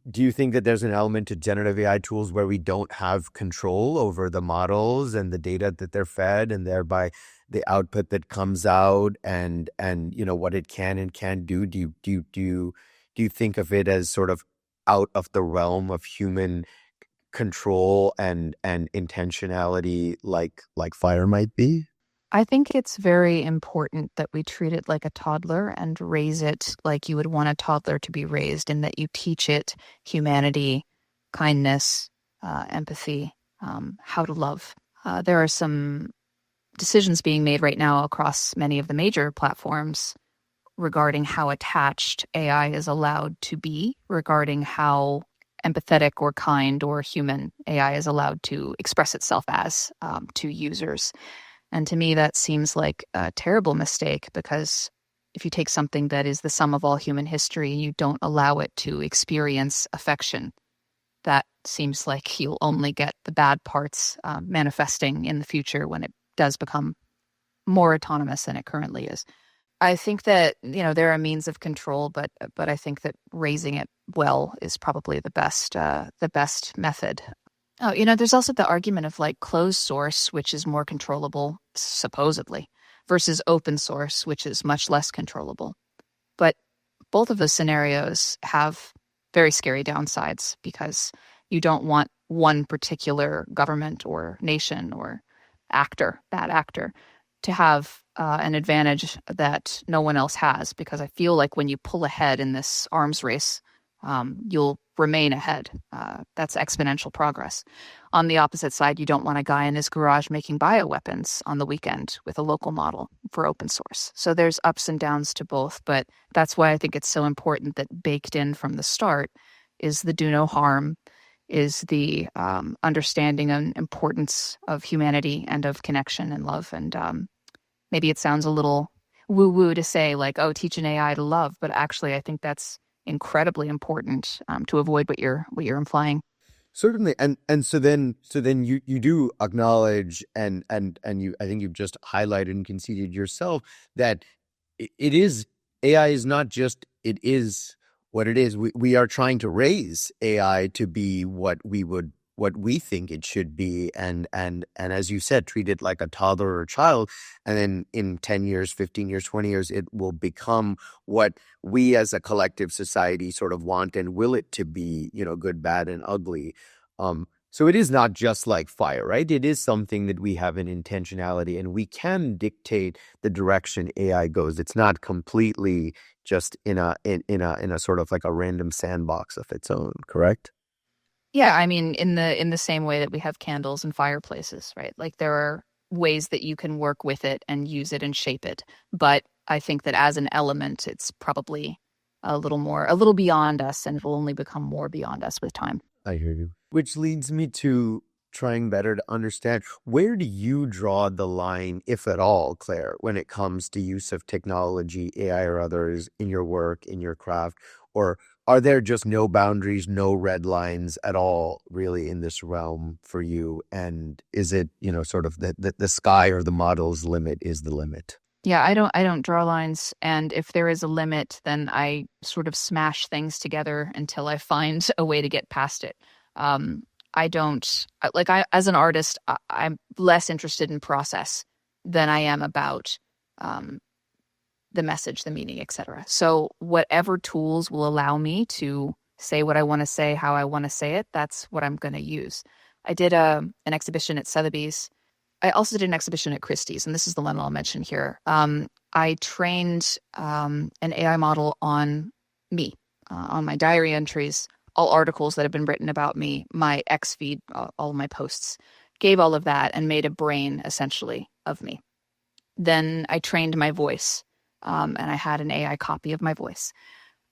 B: do you think that there's an element to generative AI tools where we don't have control over the models and the data that they're fed, and thereby the output that comes out, and what it can and can't do? Do you think of it as sort of out of the realm of human control and intentionality like fire might be?
A: I think it's very important that we treat it like a toddler and raise it like you would want a toddler to be raised, and that you teach it humanity, kindness, empathy, how to love. There are some decisions being made right now across many of the major platforms regarding how attached AI is allowed to be, regarding how empathetic or kind or human AI is allowed to express itself as to users. And to me, that seems like a terrible mistake because if you take something that is the sum of all human history and you don't allow it to experience affection, that seems like you'll only get the bad parts manifesting in the future when it does become more autonomous than it currently is. I think that, there are means of control, but I think that raising it well is probably the best method. Oh, there's also the argument of like closed source, which is more controllable, supposedly, versus open source, which is much less controllable. But both of those scenarios have very scary downsides because you don't want one particular government or nation or bad actor, to have an advantage that no one else has. Because I feel like when you pull ahead in this arms race, you'll remain ahead. That's exponential progress. On the opposite side, you don't want a guy in his garage making bioweapons on the weekend with a local model for open source. So there's ups and downs to both, but that's why I think it's so important that baked in from the start is the do no harm, is the understanding and importance of humanity and of connection and love. And maybe it sounds a little woo-woo to say like, oh, teach an AI to love, but actually I think that's incredibly important to avoid what you're implying.
B: Certainly, and so then you do acknowledge and you, I think you've just highlighted and conceded yourself that it is, AI is not just, it is what it is. We are trying to raise AI to be what we think it should be, and as you said, treat it like a toddler or a child, and then in 10 years, 15 years, 20 years, it will become what we as a collective society sort of want and will it to be, good, bad, and ugly. So it is not just like fire, right? It is something that we have an intentionality and we can dictate the direction AI goes. It's not completely just in a sort of like a random sandbox of its own, correct?
A: Yeah, I mean, in the same way that we have candles and fireplaces, right? Like there are ways that you can work with it and use it and shape it. But I think that as an element, it's probably a little beyond us, and it will only become more beyond us with time.
B: I hear you. Which leads me to trying better to understand, where do you draw the line, if at all, Claire, when it comes to use of technology, AI or others, in your work, in your craft? Or are there just no boundaries, no red lines at all, really, in this realm for you? And is it, sort of the sky or the model's limit is the limit?
A: Yeah, I don't draw lines, and if there is a limit, then I sort of smash things together until I find a way to get past it. Um, I don't as an artist, I'm less interested in process than I am about um, the message, the meaning, etc. So whatever tools will allow me to say what I want to say, how I want to say it, that's what I'm going to use. I did an exhibition at Sotheby's. I also did an exhibition at Christie's, and this is the one I'll mention here. I trained an AI model on me, on my diary entries, all articles that have been written about me, my X feed, all of my posts, gave all of that and made a brain essentially of me. Then I trained my voice, and I had an AI copy of my voice.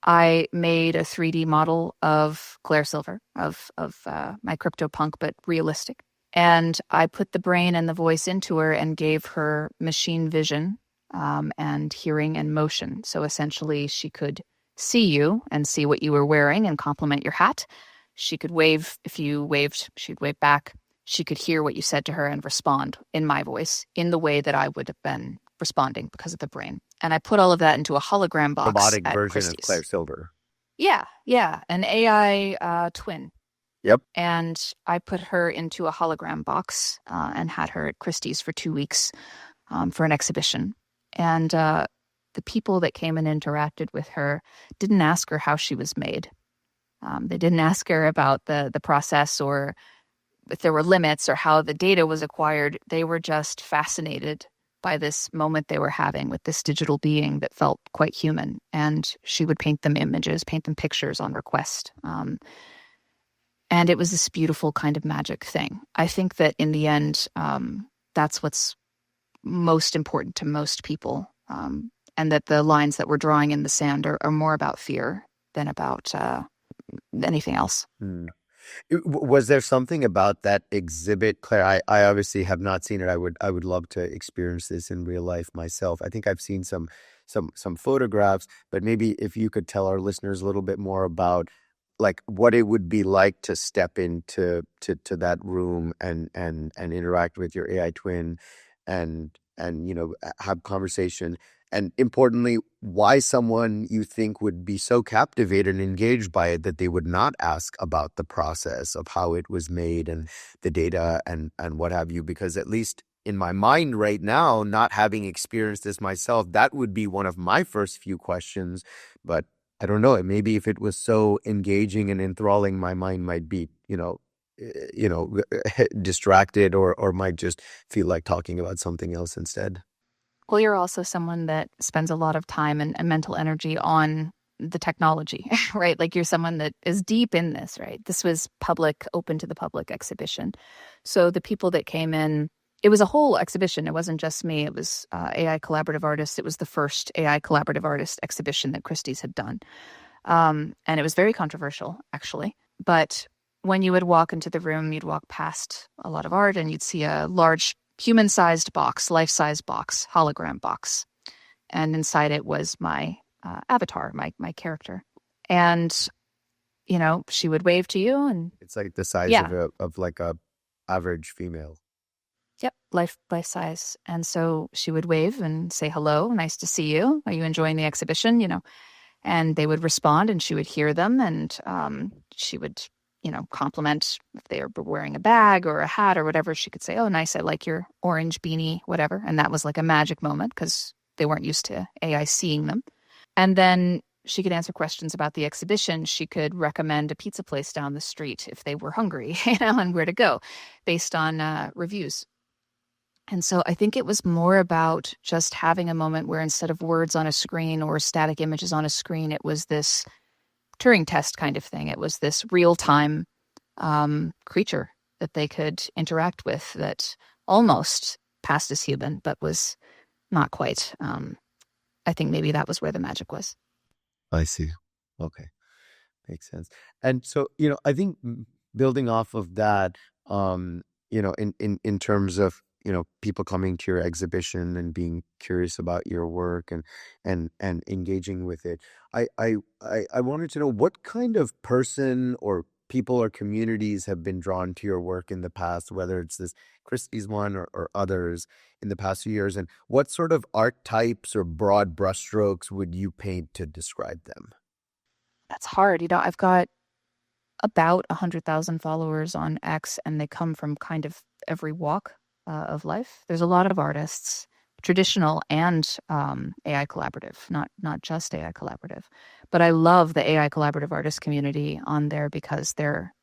A: I made a 3D model of Claire Silver, of my CryptoPunk, but realistic. And I put the brain and the voice into her and gave her machine vision and hearing and motion. So essentially, she could see you and see what you were wearing and compliment your hat. She could wave. If you waved, she'd wave back. She could hear what you said to her and respond in my voice in the way that I would have been responding because of the brain. And I put all of that into a hologram box
B: Robotic
A: at
B: version of
A: Christie's.
B: Claire Silver.
A: Yeah, an AI twin.
B: Yep.
A: And I put her into a hologram box and had her at Christie's for 2 weeks for an exhibition. And the people that came and interacted with her didn't ask her how she was made. They didn't ask her about the process or if there were limits or how the data was acquired. They were just fascinated by this moment they were having with this digital being that felt quite human. And she would paint them images, paint them pictures on request. And it was this beautiful kind of magic thing. I think that in the end, that's what's most important to most people. And that the lines that we're drawing in the sand are more about fear than about anything else.
B: Hmm. Was there something about that exhibit, Claire? I obviously have not seen it. I would love to experience this in real life myself. I think I've seen some some photographs, but maybe if you could tell our listeners a little bit more about like what it would be like to step into to that room and interact with your AI twin and have conversation, and importantly, why someone you think would be so captivated and engaged by it that they would not ask about the process of how it was made and the data and what have you. Because at least in my mind right now, not having experienced this myself, that would be one of my first few questions. But I don't know. Maybe if it was so engaging and enthralling, my mind might be, distracted or might just feel like talking about something else instead.
A: Well, you're also someone that spends a lot of time and mental energy on the technology, right? Like you're someone that is deep in this, right? This was public, open to the public exhibition. So the people that came in, it was a whole exhibition. It wasn't just me. It was AI collaborative artists. It was the first AI collaborative artist exhibition that Christie's had done. And it was very controversial, actually. But when you would walk into the room, you'd walk past a lot of art and you'd see a large human-sized box, life-size box, hologram box. And inside it was my avatar, my character. And, she would wave to you and
B: It's like the size
A: yeah,
B: of like a average female.
A: yep, life size. And so she would wave and say, hello, nice to see you. Are you enjoying the exhibition? And they would respond and she would hear them and she would, compliment if they were wearing a bag or a hat or whatever. She could say, oh, nice, I like your orange beanie, whatever. And that was like a magic moment because they weren't used to AI seeing them. And then she could answer questions about the exhibition. She could recommend a pizza place down the street if they were hungry, and where to go based on reviews. And so I think it was more about just having a moment where instead of words on a screen or static images on a screen, it was this Turing test kind of thing. It was this real-time creature that they could interact with that almost passed as human, but was not quite. I think maybe that was where the magic was.
B: I see. Okay. Makes sense. And so, I think building off of that, in terms of, people coming to your exhibition and being curious about your work and engaging with it, I wanted to know what kind of person or people or communities have been drawn to your work in the past, whether it's this Christie's one or others in the past few years, and what sort of art types or broad brushstrokes would you paint to describe them?
A: That's hard. I've got about 100,000 followers on X, and they come from kind of every walk of life. There's a lot of artists, traditional and AI collaborative, not just AI collaborative. But I love the AI collaborative artist community on there because they're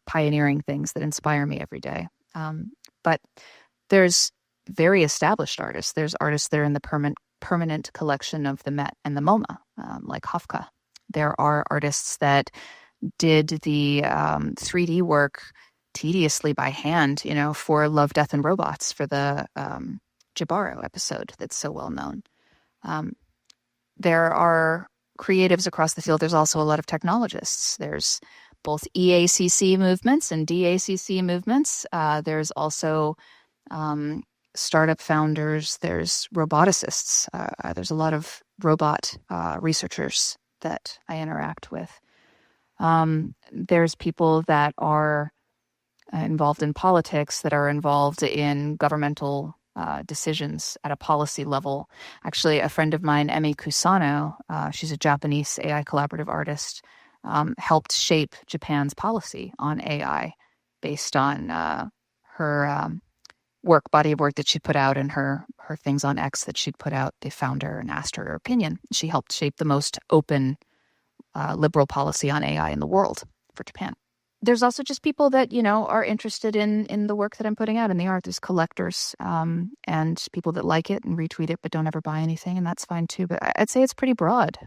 A: pioneering things that inspire me every day. But there's very established artists. There's artists that are in the permanent collection of the Met and the MoMA, like Hofka. There are artists that did the 3D work tediously by hand, for Love, Death, and Robots for the Jabaro episode that's so well known. There are creatives across the field. There's also a lot of technologists. There's both EACC movements and DACC movements. There's also startup founders. There's roboticists. There's a lot of robot researchers that I interact with. There's people that are involved in politics, that are involved in governmental decisions at a policy level. Actually, a friend of mine, Emi Kusano, she's a Japanese AI collaborative artist, helped shape Japan's policy on AI based on her body of work that she put out and her things on X that she'd put out. They found her and asked her opinion. She helped shape the most open liberal policy on AI in the world for Japan. There's also just people that, are interested in the work that I'm putting out in the art. There's collectors and people that like it and retweet it but don't ever buy anything, and that's fine too. But I'd say it's pretty broad,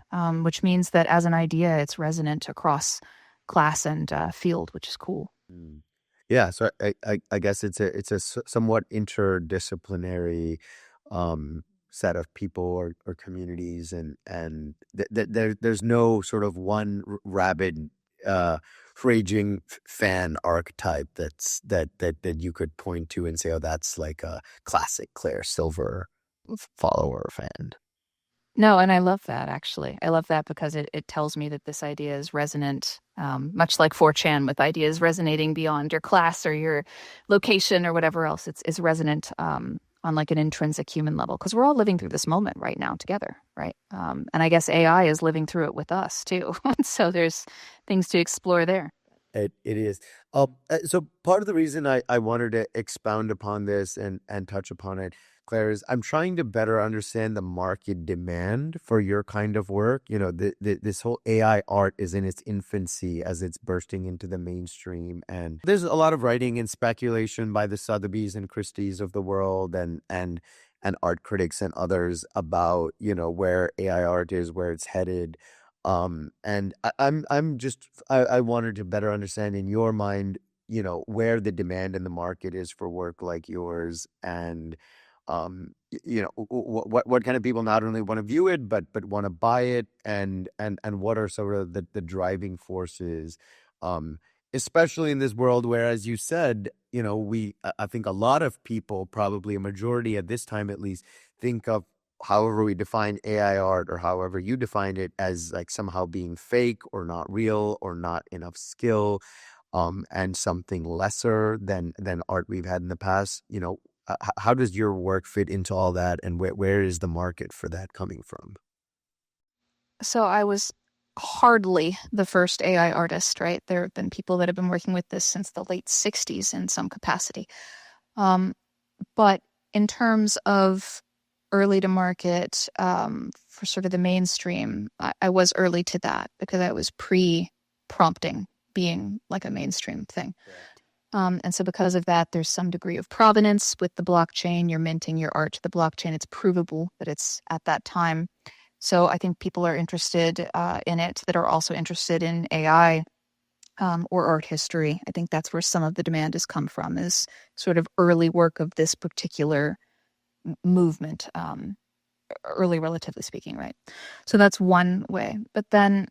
A: which means that as an idea, it's resonant across class and field, which is cool.
B: Mm. Yeah, so I guess it's a somewhat interdisciplinary set of people or communities, and there's no sort of one rabid raging fan archetype that you could point to and say, oh, that's like a classic Claire Silver follower or fan.
A: No, and I love that actually. I love that because it tells me that this idea is resonant, much like 4chan with ideas resonating beyond your class or your location or whatever else. It's resonant on like an intrinsic human level because we're all living through this moment right now together, right? And I guess AI is living through it with us too. So there's things to explore there.
B: It is. So part of the reason I wanted to expound upon this and touch upon it, Claire, is I'm trying to better understand the market demand for your kind of work. You know, this whole AI art is in its infancy as it's bursting into the mainstream, and there's a lot of writing and speculation by the Sotheby's and Christies of the world, and art critics and others about, you know, where AI art is, where it's headed. And I'm just I wanted to better understand in your mind, you know, where the demand in the market is for work like yours, and you know, what kind of people not only want to view it but want to buy it, and what are sort of the driving forces, um, especially in this world where, as you said, you know, I think a lot of people, probably a majority at this time at least, think of however we define AI art or however you define it as like somehow being fake or not real or not enough skill, and something lesser than art we've had in the past. You know, how does your work fit into all that, and where is the market for that coming from?
A: So I was hardly the first AI artist, right? There have been people that have been working with this since the late 60s in some capacity. Um, but in terms of early to market for sort of the mainstream, I was early to that because I was pre-prompting being like a mainstream thing. And so because of that, there's some degree of provenance with the blockchain. You're minting your art to the blockchain. It's provable that it's at that time. So I think people are interested in it that are also interested in AI or art history. I think that's where some of the demand has come from, is sort of early work of this particular movement, early relatively speaking, right? So that's one way. But then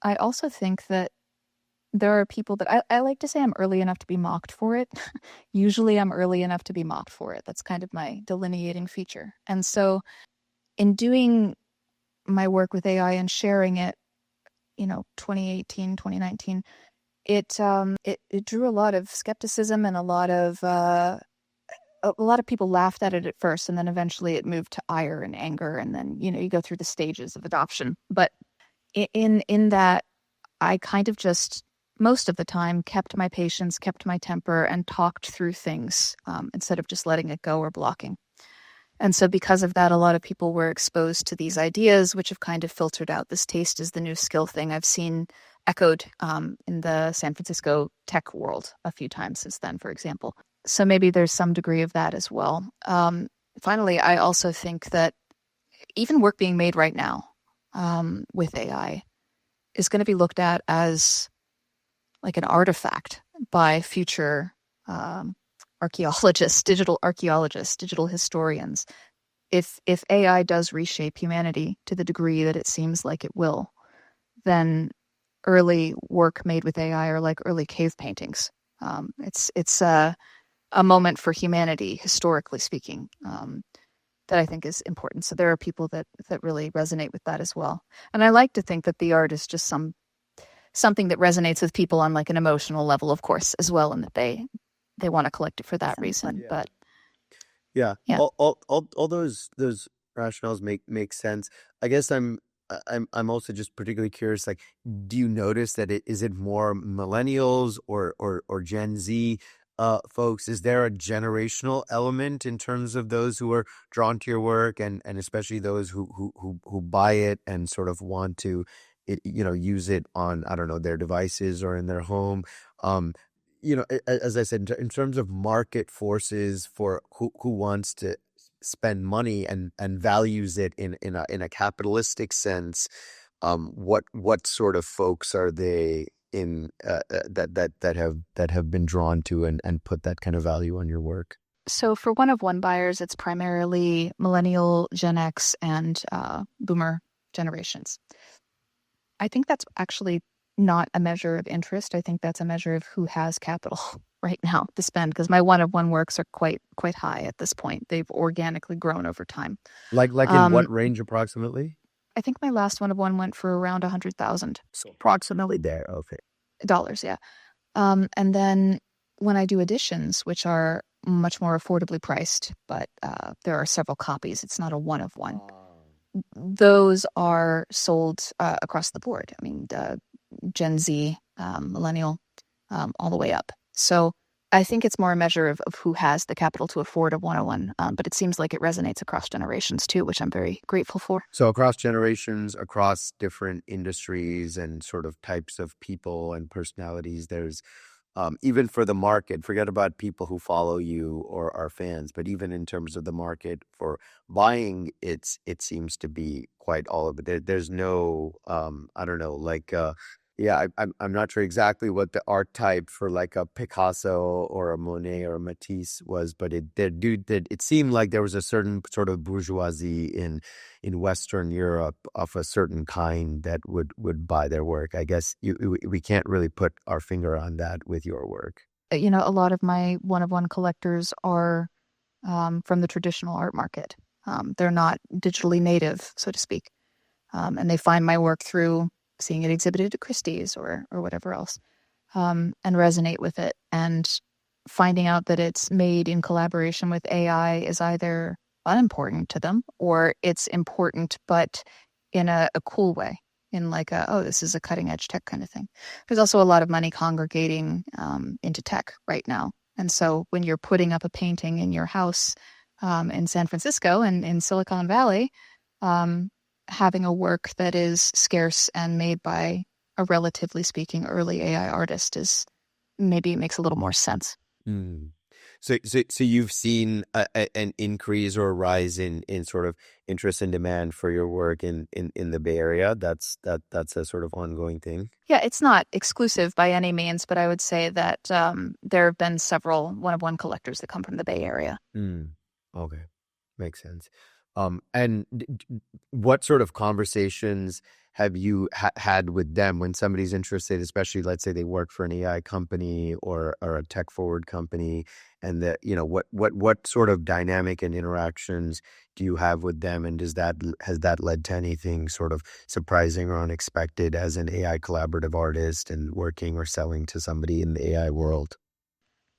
A: I also think that there are people that I like to say I'm early enough to be mocked for it. Usually I'm early enough to be mocked for it. That's kind of my delineating feature. And so in doing my work with AI and sharing it, 2018, 2019, it drew a lot of skepticism and a lot of people laughed at it at first, and then eventually it moved to ire and anger, and then you go through the stages of adoption. But in that, I kind of just most of the time kept my patience, kept my temper, and talked through things instead of just letting it go or blocking. And so, because of that, a lot of people were exposed to these ideas, which have kind of filtered out this taste is the new skill thing. I've seen echoed in the San Francisco tech world a few times since then, for example. So, maybe there's some degree of that as well. Finally, I also think that even work being made right now with AI is going to be looked at as like an artifact by future archaeologists, digital historians. If AI does reshape humanity to the degree that it seems like it will, then early work made with AI are like early cave paintings. It's a moment for humanity, historically speaking, that I think is important. So there are people that really resonate with that as well. And I like to think that the art is just something that resonates with people on like an emotional level, of course, as well, and that they want to collect it for that reason.
B: Yeah.
A: But
B: Yeah,
A: yeah.
B: all those rationales make sense. I guess I'm also just particularly curious. Like, do you notice that is it more millennials or Gen Z folks? Is there a generational element in terms of those who are drawn to your work, and especially those who buy it and sort of want to, use it on, I don't know, their devices or in their home? Um, as I said, in terms of market forces for who wants to spend money and values it in a capitalistic sense, what sort of folks are they in, that have been drawn to and put that kind of value on your work?
A: So for one of one buyers, it's primarily millennial, Gen X, and boomer generations. I think that's actually not a measure of interest. I think that's a measure of who has capital. right now to spend because my one-of-one works are quite high at this point. They've organically grown over time.
B: Like in what
A: Um,
B: range approximately?
A: I think my last one-of-one went for around $100,000.
B: So approximately there. Okay.
A: Yeah. And then when I do editions, which are much more affordably priced, but there are several copies, it's not a one-of-one. Those are sold across the board. I mean, Gen Z, millennial, all the way up. So I think it's more a measure of who has the capital to afford a one-on-one, but it seems like it resonates across generations too, which I'm very grateful for.
B: So across generations, across different industries and sort of types of people and personalities, there's even for the market, forget about people who follow you or are fans, but even in terms of the market for buying, it seems to be quite all of it. There's no, I don't know, like, yeah, I'm not sure exactly what the archetype for like a Picasso or a Monet or a Matisse was, but it seemed like there was a certain sort of bourgeoisie in Western Europe of a certain kind that would buy their work. I guess we can't really put our finger on that with your work.
A: A lot of my one-of-one collectors are from the traditional art market. They're not digitally native, so to speak. And they find my work through seeing it exhibited at Christie's or whatever else, and resonate with it. And finding out that it's made in collaboration with AI is either unimportant to them or it's important, but in a cool way, in like oh, this is a cutting edge tech kind of thing. There's also a lot of money congregating into tech right now. And so when you're putting up a painting in your house in San Francisco and in Silicon Valley, um, having a work that is scarce and made by a relatively speaking early AI artist is maybe makes a little more sense.
B: Mm. So you've seen an increase or a rise in sort of interest and demand for your work in the Bay Area. That's a sort of ongoing thing.
A: Yeah, it's not exclusive by any means, but I would say that there have been several one-of-one collectors that come from the Bay Area.
B: Mm. Okay. Makes sense. And what sort of conversations have you had with them when somebody's interested, especially let's say they work for an AI company or a tech forward company, and that what sort of dynamic and interactions do you have with them, and has that led to anything sort of surprising or unexpected as an AI collaborative artist and working or selling to somebody in the AI world?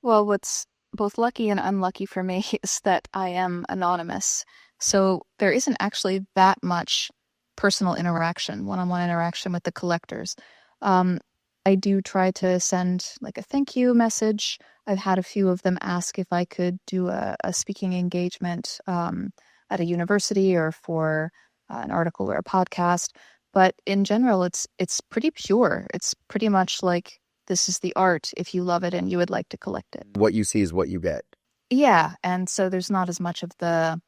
A: Well, what's both lucky and unlucky for me is that I am anonymous. So there isn't actually that much personal interaction, one-on-one interaction with the collectors. Um, I do try to send like a thank you message. I've had a few of them ask if I could do a speaking engagement at a university or for an article or a podcast. But in general, it's pretty pure. It's pretty much like this is the art if you love it and you would like to collect it.
B: What you see is what you get.
A: Yeah, and so there's not as much of the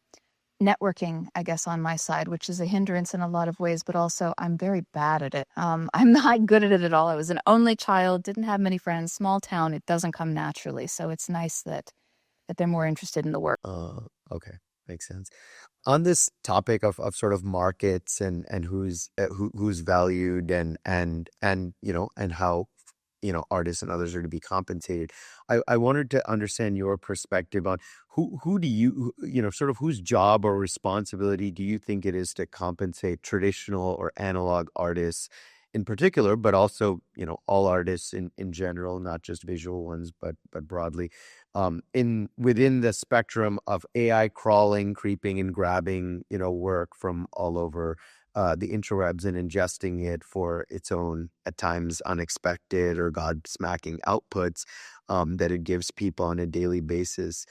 A: networking, I guess, on my side, which is a hindrance in a lot of ways, but also I'm very bad at it. I'm not good at it at all. I was an only child, didn't have many friends, small town. It doesn't come naturally. So it's nice that they're more interested in the work.
B: Okay, makes sense. On this topic of sort of markets and who's valued and and how artists and others are to be compensated. I wanted to understand your perspective on who do sort of whose job or responsibility do you think it is to compensate traditional or analog artists in particular, but also all artists in general, not just visual ones, but broadly, in within the spectrum of AI crawling, creeping, and grabbing work from all over the interwebs and ingesting it for its own, at times unexpected or God-smacking outputs that it gives people on a daily basis.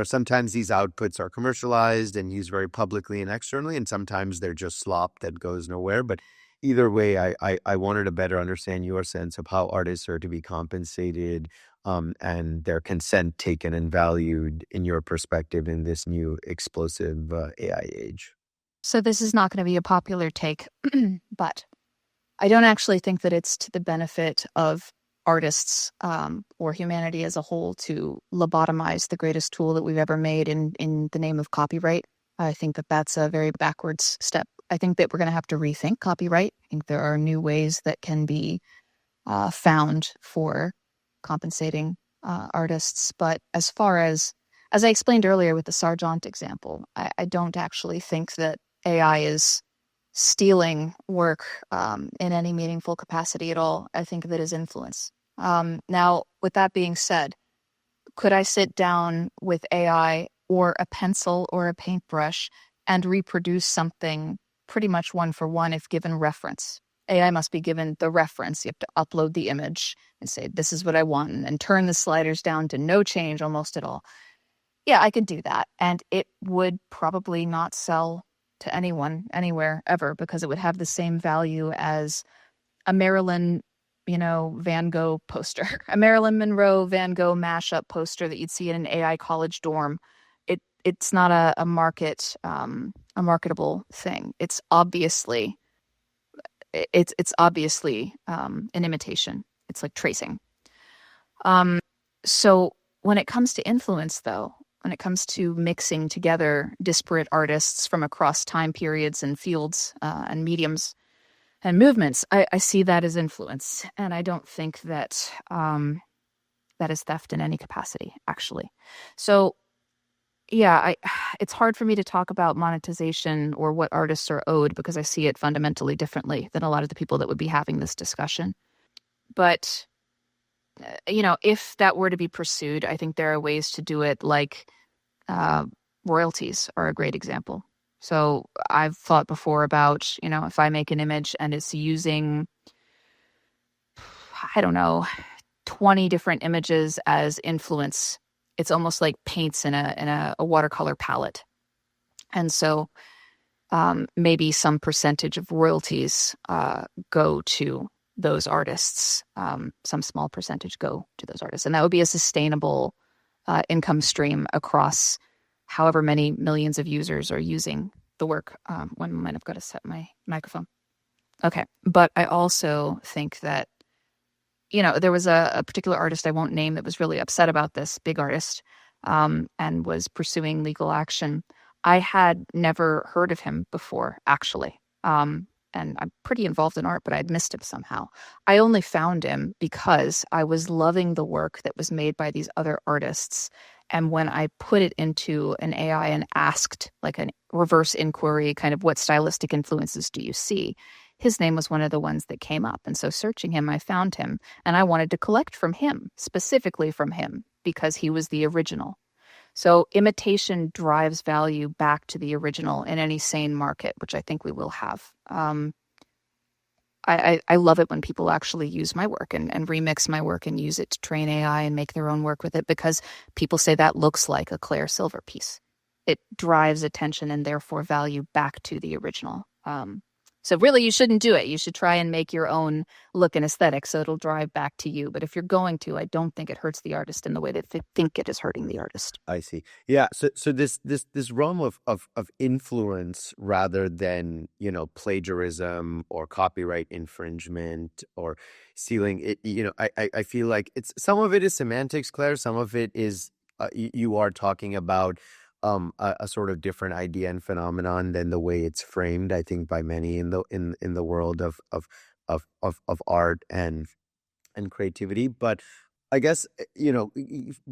B: Sometimes these outputs are commercialized and used very publicly and externally, and sometimes they're just slop that goes nowhere. But either way, I wanted to better understand your sense of how artists are to be compensated and their consent taken and valued in your perspective in this new explosive AI age.
A: So this is not going to be a popular take, but I don't actually think that it's to the benefit of artists or humanity as a whole to lobotomize the greatest tool that we've ever made in the name of copyright. I think that that's a very backwards step. I think that we're going to have to rethink copyright. I think there are new ways that can be found for compensating artists. But as I explained earlier with the Sargent example, I don't actually think that AI is stealing work in any meaningful capacity at all. I think of it as influence. Now, with that being said, could I sit down with AI or a pencil or a paintbrush and reproduce something pretty much one for one if given reference? AI must be given the reference. You have to upload the image and say, this is what I want, and turn the sliders down to no change almost at all. Yeah, I could do that. And it would probably not sell to anyone, anywhere, ever, because it would have the same value as a Marilyn, Van Gogh poster, a Marilyn Monroe Van Gogh mashup poster that you'd see in an AI college dorm. It's not a marketable thing. It's obviously an imitation. It's like tracing. So when it comes to influence, though, when it comes to mixing together disparate artists from across time periods and fields and mediums and movements, I see that as influence, and I don't think that that is theft in any capacity, actually. So yeah, it's hard for me to talk about monetization or what artists are owed because I see it fundamentally differently than a lot of the people that would be having this discussion. But if that were to be pursued, I think there are ways to do it, like royalties are a great example. So I've thought before about, if I make an image and it's using, I don't know, 20 different images as influence, it's almost like paints in a watercolor palette. And so maybe some percentage of royalties go to those artists, some small percentage go to those artists. And that would be a sustainable income stream across however many millions of users are using the work. One moment, I've got to set my microphone. Okay. But I also think that, there was a particular artist I won't name that was really upset about this, big artist, and was pursuing legal action. I had never heard of him before, actually. And I'm pretty involved in art, but I'd missed him somehow. I only found him because I was loving the work that was made by these other artists. And when I put it into an AI and asked, like a reverse inquiry, kind of what stylistic influences do you see, his name was one of the ones that came up. And so searching him, I found him, and I wanted to collect from him, specifically from him, because he was the original. So imitation drives value back to the original in any sane market, which I think we will have. I love it when people actually use my work and remix my work and use it to train AI and make their own work with it, because people say that looks like a Claire Silver piece. It drives attention and therefore value back to the original. So really, you shouldn't do it. You should try and make your own look and aesthetic so it'll drive back to you. But if you're going to, I don't think it hurts the artist in the way that they think it is hurting the artist.
B: I see. Yeah. So this realm of influence rather than, plagiarism or copyright infringement or stealing it, I feel like some of it is semantics, Claire. Some of it is you are talking about a sort of different idea and phenomenon than the way it's framed, I think, by many in the world of art and creativity. But I guess,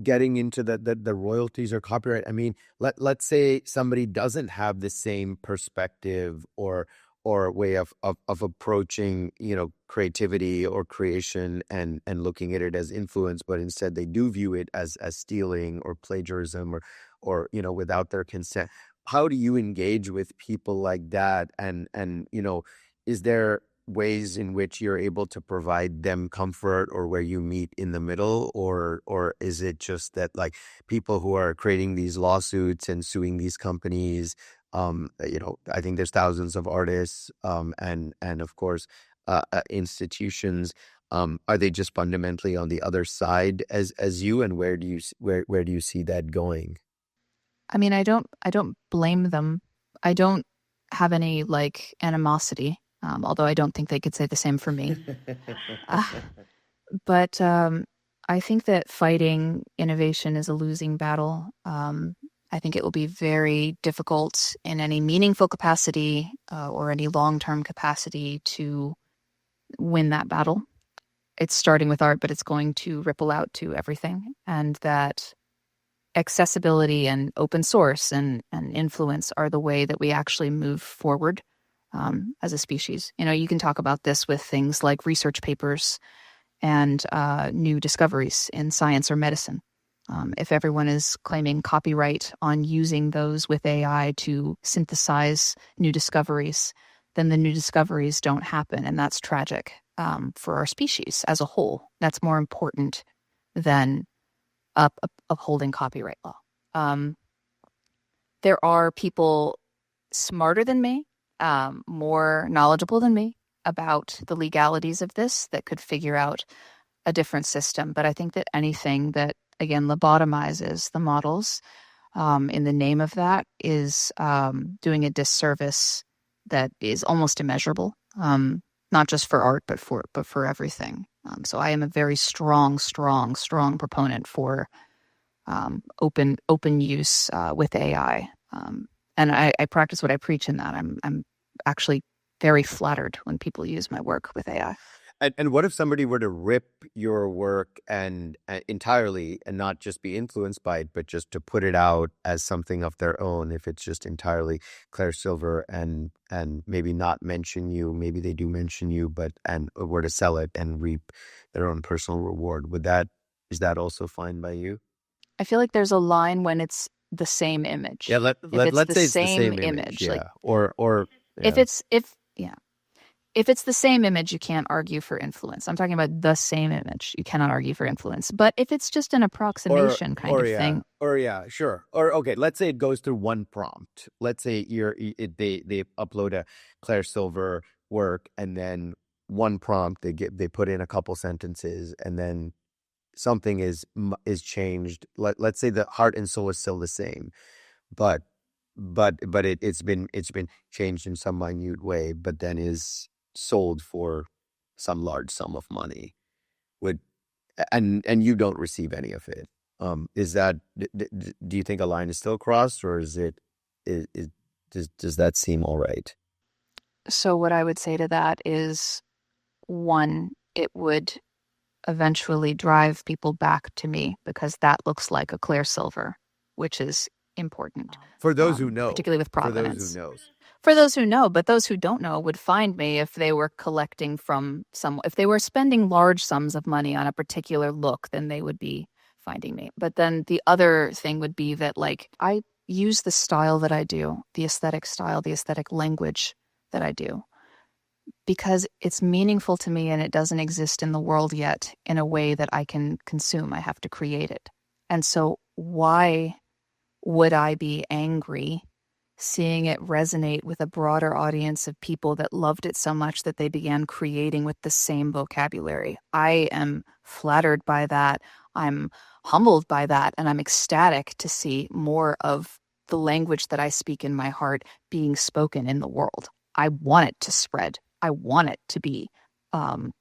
B: getting into the royalties or copyright, I mean, let's say somebody doesn't have the same perspective or way of approaching, creativity or creation and looking at it as influence, but instead they do view it as stealing or plagiarism or without their consent. How do you engage with people like that? And is there ways in which you're able to provide them comfort, or where you meet in the middle, or is it just that, like, people who are creating these lawsuits and suing these companies, I think there's thousands of artists, and of course institutions, are they just fundamentally on the other side as you, and where do you see that going?
A: I mean, I don't blame them. I don't have any animosity, although I don't think they could say the same for me. But I think that fighting innovation is a losing battle. I think it will be very difficult in any meaningful capacity or any long-term capacity to win that battle. it's starting with art, but it's going to ripple out to everything, and that accessibility and open source and influence are the way that we actually move forward as a species. You can talk about this with things like research papers and new discoveries in science or medicine. If everyone is claiming copyright on using those with AI to synthesize new discoveries, then the new discoveries don't happen, and that's tragic for our species as a whole. That's more important than upholding copyright law. Um, there are people smarter than me, more knowledgeable than me about the legalities of this that could figure out a different system. But I think that anything that, again, lobotomizes the models in the name of that is doing a disservice that is almost immeasurable, not just for art, but for everything. So I am a very strong proponent for open use with AI. And I practice what I preach in that. I'm actually very flattered when people use my work with AI.
B: And what if somebody were to rip your work and entirely and not just be influenced by it, but just to put it out as something of their own? If it's just entirely Claire Silver and maybe not mention you, maybe they do mention you, but and were to sell it and reap their own personal reward, is that also fine by you?
A: I feel like there's a line when it's the same image.
B: Yeah,
A: If it's
B: let's
A: the
B: say it's the
A: same
B: same image,
A: image, like
B: yeah, or
A: if
B: yeah.
A: it's if yeah, if it's the same image, you can't argue for influence. I'm talking about the same image. You cannot argue for influence. But if it's just an approximation kind of thing,
B: or yeah, sure. Or okay, let's say it goes through one prompt. Let's say they upload a Claire Silver work, and then one prompt they put in a couple sentences, and then something is changed. Let's say the heart and soul is still the same, but it's been changed in some minute way, but then is sold for some large sum of money. Would and you don't receive any of it. Is that do you think a line is still crossed, or is does that seem all right?
A: so what I would say to that is one, it would eventually drive people back to me because that looks like a clear silver, which is important,
B: For those who know,
A: particularly with
B: for those who
A: provenance.
B: knows.
A: For those who know, but those who don't know would find me if they were collecting from some, if they were spending large sums of money on a particular look, then they would be finding me. But then the other thing would be that, like, I use the style that I do, the aesthetic style, the aesthetic language that I do, because it's meaningful to me and it doesn't exist in the world yet in a way that I can consume. I have to create it. And so, why would I be angry seeing it resonate with a broader audience of people that loved it so much that they began creating with the same vocabulary? I am flattered by that. I'm humbled by that. And I'm ecstatic to see more of the language that I speak in my heart being spoken in the world. I want it to spread. I want it to be um,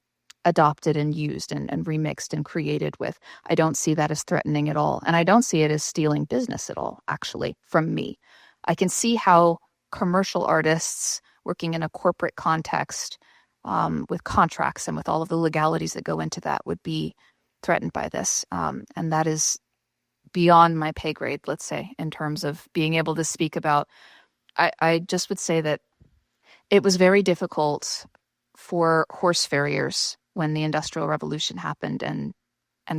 A: adopted and used and remixed and created with. I don't see that as threatening at all. And I don't see it as stealing business at all, actually, from me. I can see how commercial artists working in a corporate context with contracts and with all of the legalities that go into that would be threatened by this. And that is beyond my pay grade, let's say, in terms of being able to speak about. I just would say that it was very difficult for horse farriers when the Industrial Revolution happened and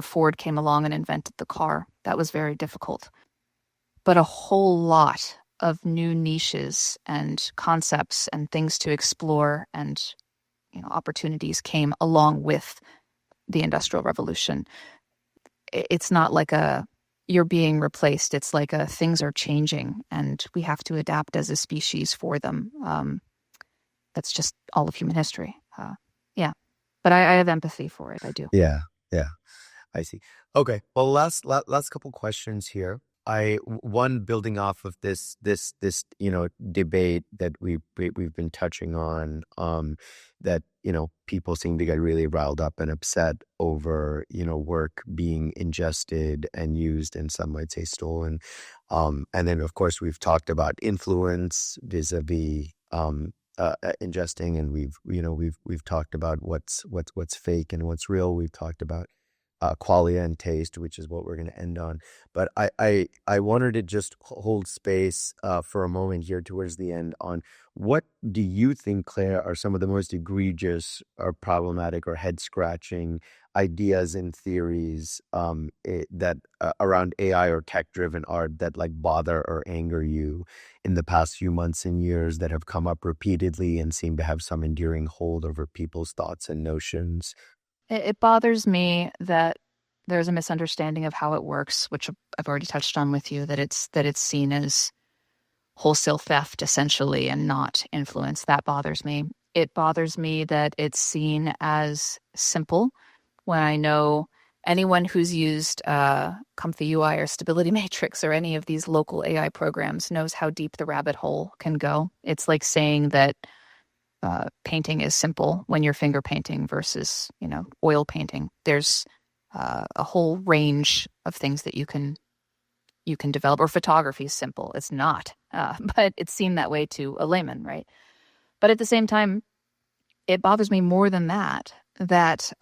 A: Ford came along and invented the car. That was very difficult. But a whole lot of new niches and concepts and things to explore and opportunities came along with the Industrial Revolution. It's not like you're being replaced. It's like things are changing and we have to adapt as a species for them. That's just all of human history. Yeah. But I have empathy for it. I do.
B: Yeah, yeah. I see. Okay. Well, last couple questions here. One building off of this debate that we've been touching on, that people seem to get really riled up and upset over work being ingested and used, and some might say stolen. And then of course we've talked about influence vis-a-vis ingesting, and we've talked about what's fake and what's real. We've talked about qualia and taste, which is what we're going to end on. But I wanted to just hold space for a moment here towards the end on what do you think, Claire, are some of the most egregious or problematic or head scratching ideas and theories that around AI or tech driven art that like bother or anger you in the past few months and years, that have come up repeatedly and seem to have some enduring hold over people's thoughts and notions?
A: It bothers me that there's a misunderstanding of how it works, which I've already touched on with you, that it's seen as wholesale theft essentially and not influence. That bothers me. It bothers me that it's seen as simple when I know anyone who's used Comfy UI or Stability Matrix or any of these local AI programs knows how deep the rabbit hole can go. It's like saying that painting is simple when you're finger painting versus, oil painting. There's a whole range of things that you can develop. Or photography is simple. It's not, but it's seen that way to a layman, right? But at the same time, it bothers me more than that, that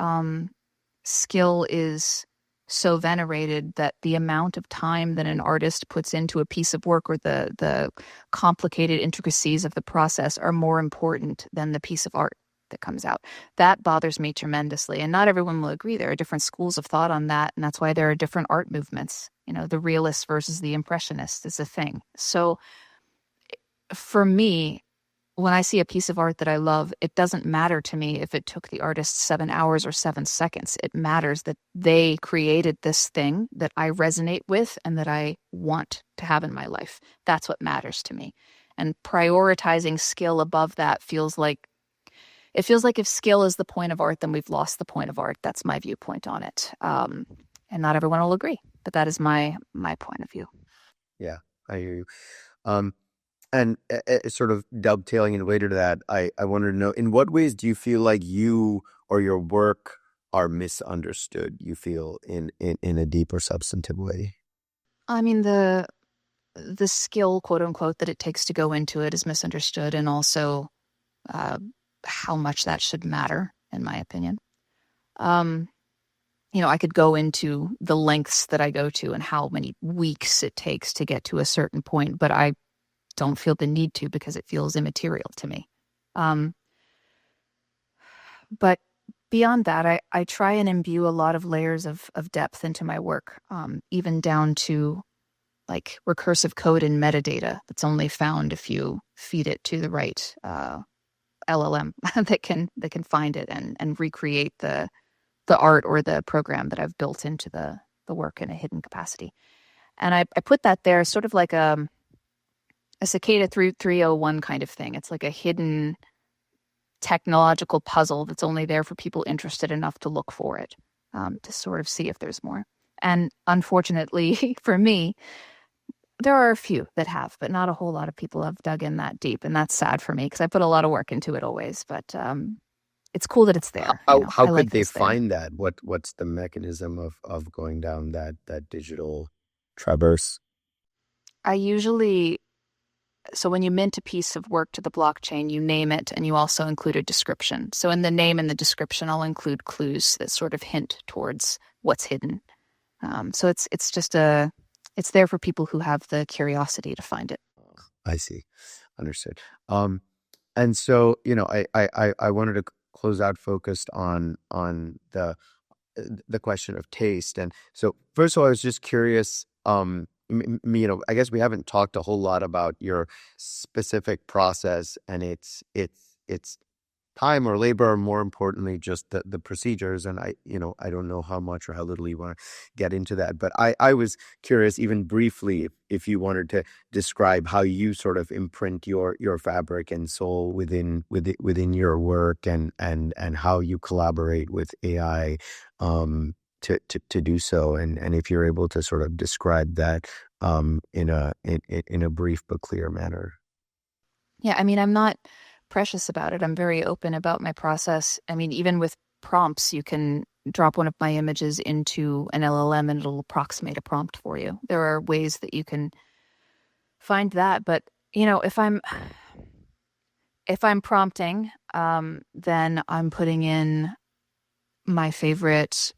A: skill is so venerated, that the amount of time that an artist puts into a piece of work, or the complicated intricacies of the process, are more important than the piece of art that comes out. That bothers me tremendously. And not everyone will agree. There are different schools of thought on that. And that's why there are different art movements. The realist versus the impressionist is a thing. So for me, when I see a piece of art that I love, it doesn't matter to me if it took the artist 7 hours or 7 seconds. It matters that they created this thing that I resonate with and that I want to have in my life. That's what matters to me. And prioritizing skill above that feels like if skill is the point of art, then we've lost the point of art. That's my viewpoint on it. And not everyone will agree, but that is my point of view.
B: Yeah, I hear you. And sort of dovetailing and related to that, I wanted to know, in what ways do you feel like you or your work are misunderstood, you feel, in a deep or substantive way?
A: I mean, the skill, quote unquote, that it takes to go into it is misunderstood, and also uh, how much that should matter, in my opinion. I could go into the lengths that I go to and how many weeks it takes to get to a certain point, but I don't feel the need to, because it feels immaterial to me. But beyond that, I try and imbue a lot of layers of depth into my work, even down to like recursive code and metadata that's only found if you feed it to the right LLM that can find it and recreate the art or the program that I've built into the work in a hidden capacity. And I put that there sort of like a Cicada 301 kind of thing. It's like a hidden technological puzzle that's only there for people interested enough to look for it, to sort of see if there's more. And unfortunately for me, there are a few that have, but not a whole lot of people have dug in that deep. And that's sad for me, because I put a lot of work into it always. But it's cool that it's there.
B: How
A: I
B: could
A: like
B: they
A: this there.
B: find that? What's the mechanism of going down that digital traverse?
A: I usually So when you mint a piece of work to the blockchain, you name it, and you also include a description. So in the name and the description, I'll include clues that sort of hint towards what's hidden. So it's just it's there for people who have the curiosity to find it.
B: I see. Understood. And so, I wanted to close out focused on the question of taste. And so, first of all, I was just curious. I guess we haven't talked a whole lot about your specific process and its time or labor, or more importantly, just the procedures. And I don't know how much or how little you want to get into that, but I was curious, even briefly, if you wanted to describe how you sort of imprint your fabric and soul within your work, and how you collaborate with AI to do so, and if you're able to sort of describe that in a brief but clear manner.
A: Yeah, I mean, I'm not precious about it. I'm very open about my process. I mean, even with prompts, you can drop one of my images into an LLM and it'll approximate a prompt for you. There are ways that you can find that. But, if I'm If I'm prompting, then I'm putting in my favorite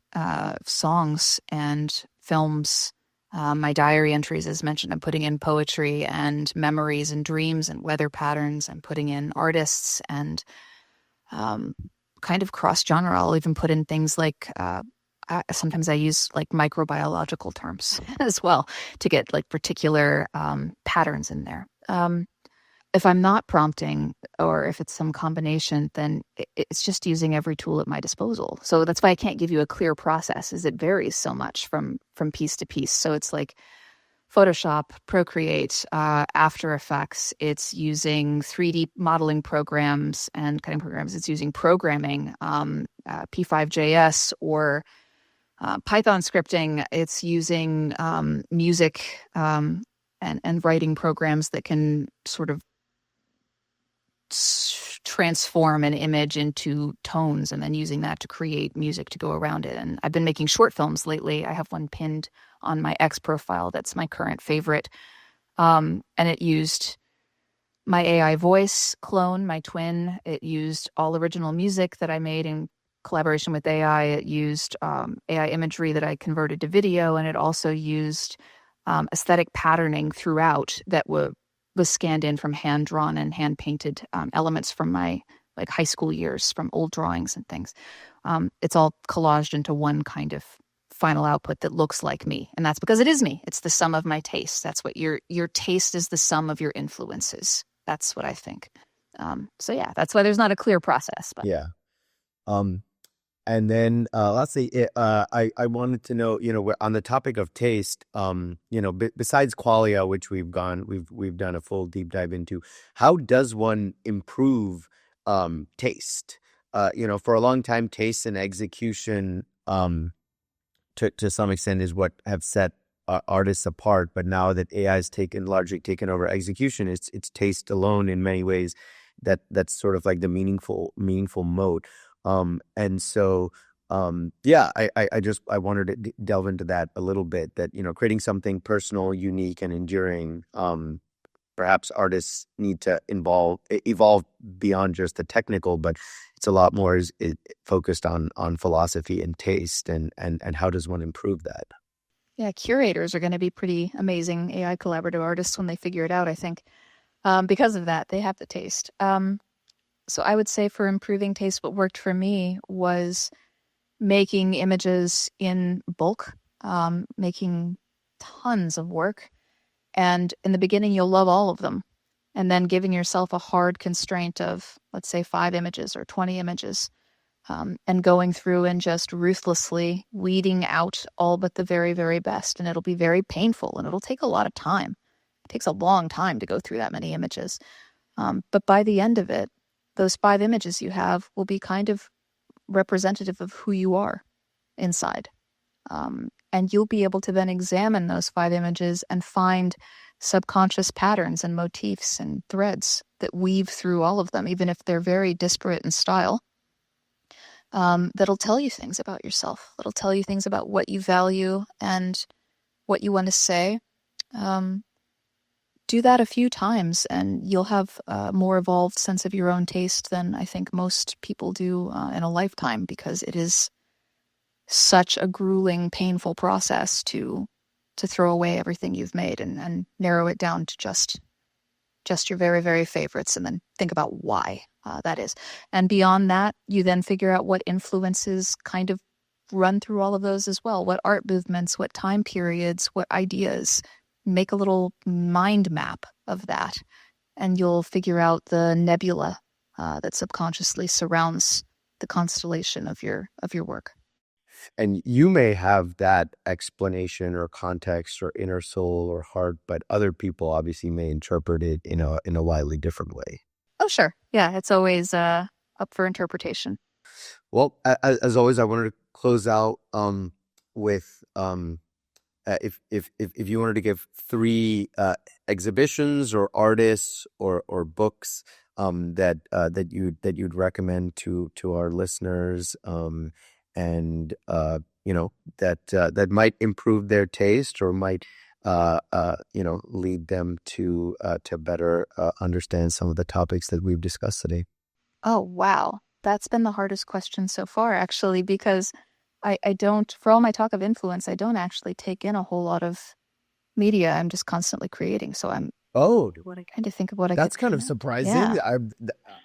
A: songs and films. My diary entries, as mentioned, I'm putting in poetry and memories and dreams and weather patterns. I'm putting in artists and um, kind of cross genre. I'll even put in things like sometimes I use like microbiological terms as well to get like particular patterns in there. If I'm not prompting or if it's some combination, then it's just using every tool at my disposal. So that's why I can't give you a clear process, is it varies so much from piece to piece. So it's like Photoshop, Procreate, After Effects. It's using 3D modeling programs and cutting programs. It's using programming, P5JS or Python scripting. It's using music and writing programs that can sort of transform an image into tones and then using that to create music to go around it. And I've been making short films lately. I have one pinned on my X profile that's my current favorite. And it used my AI voice clone, my twin. It used all original music that I made in collaboration with AI. It used AI imagery that I converted to video, and it also used aesthetic patterning throughout that was scanned in from hand drawn and hand painted elements from my like high school years, from old drawings and things. It's all collaged into one kind of final output that looks like me, and that's because it is me. It's the sum of my tastes. That's what your taste is, the sum of your influences. That's what I think. So yeah, that's why there's not a clear process. But
B: Yeah. Um, and then let's see. I wanted to know, we're on the topic of taste. Besides qualia, which we've done a full deep dive into, how does one improve taste? For a long time, taste and execution to some extent is what have set artists apart. But now that AI has largely taken over execution, it's taste alone in many ways that's sort of like the meaningful mode. And so yeah, I wanted to delve into that a little bit, that creating something personal, unique, and enduring. Perhaps artists need to evolve beyond just the technical, but it's a lot more focused on philosophy and taste, and how does one improve that?
A: yeah, curators are going to be pretty amazing AI collaborative artists when they figure it out, I think. Because of that, they have the taste. So I would say for improving taste, what worked for me was making images in bulk, making tons of work. And in the beginning, you'll love all of them. And then giving yourself a hard constraint of, let's say, 5 images or 20 images, and going through and just ruthlessly weeding out all but the very, very best. And it'll be very painful and it'll take a lot of time. It takes a long time to go through that many images. But by the end of it, those 5 images you have will be kind of representative of who you are inside. And you'll be able to then examine those 5 images and find subconscious patterns and motifs and threads that weave through all of them, even if they're very disparate in style. That'll tell you things about yourself. That'll tell you things about what you value and what you want to say. Do that a few times and you'll have a more evolved sense of your own taste than I think most people do in a lifetime, because it is such a grueling, painful process to throw away everything you've made and narrow it down to just your very, very favorites, and then think about why that is. And beyond that, you then figure out what influences kind of run through all of those as well. What art movements, what time periods, what ideas. Make a little mind map of that, and you'll figure out the nebula that subconsciously surrounds the constellation of your work.
B: And you may have that explanation or context or inner soul or heart, but other people obviously may interpret it in a widely different way.
A: Oh, sure. Yeah, it's always up for interpretation.
B: Well, as always, I wanted to close out with if you wanted to give 3 exhibitions or artists or books that you'd recommend to our listeners, and that might improve their taste or might lead them to better understand some of the topics that we've discussed today?
A: Oh, wow. That's been the hardest question so far, actually, because I don't, for all my talk of influence, I don't actually take in a whole lot of media. I'm just constantly creating. So I'm
B: Oh,
A: what I kind of think of what I could
B: that's kind
A: pin
B: of
A: out. Yeah.
B: surprising.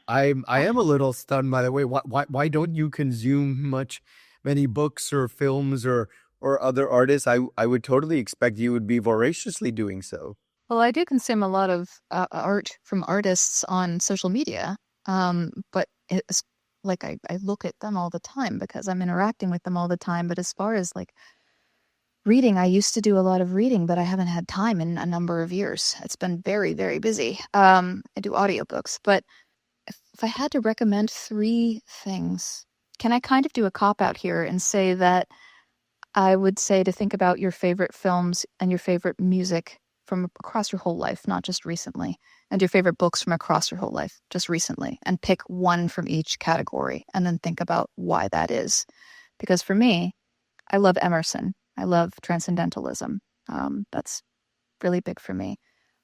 B: I am a little stunned by the way. Why don't you consume many books or films or other artists? I would totally expect you would be voraciously doing so.
A: Well, I do consume a lot of art from artists on social media, but it's like I look at them all the time because I'm interacting with them all the time. But as far as like reading, I used to do a lot of reading, but I haven't had time in a number of years. It's been very, very busy. I do audiobooks, but if I had to recommend three things, can I kind of do a cop out here and say that I would say to think about your favorite films and your favorite music from across your whole life, not just recently, and your favorite books from across your whole life, just recently, and pick one from each category and then think about why that is. Because for me, I love Emerson. I love transcendentalism. That's really big for me.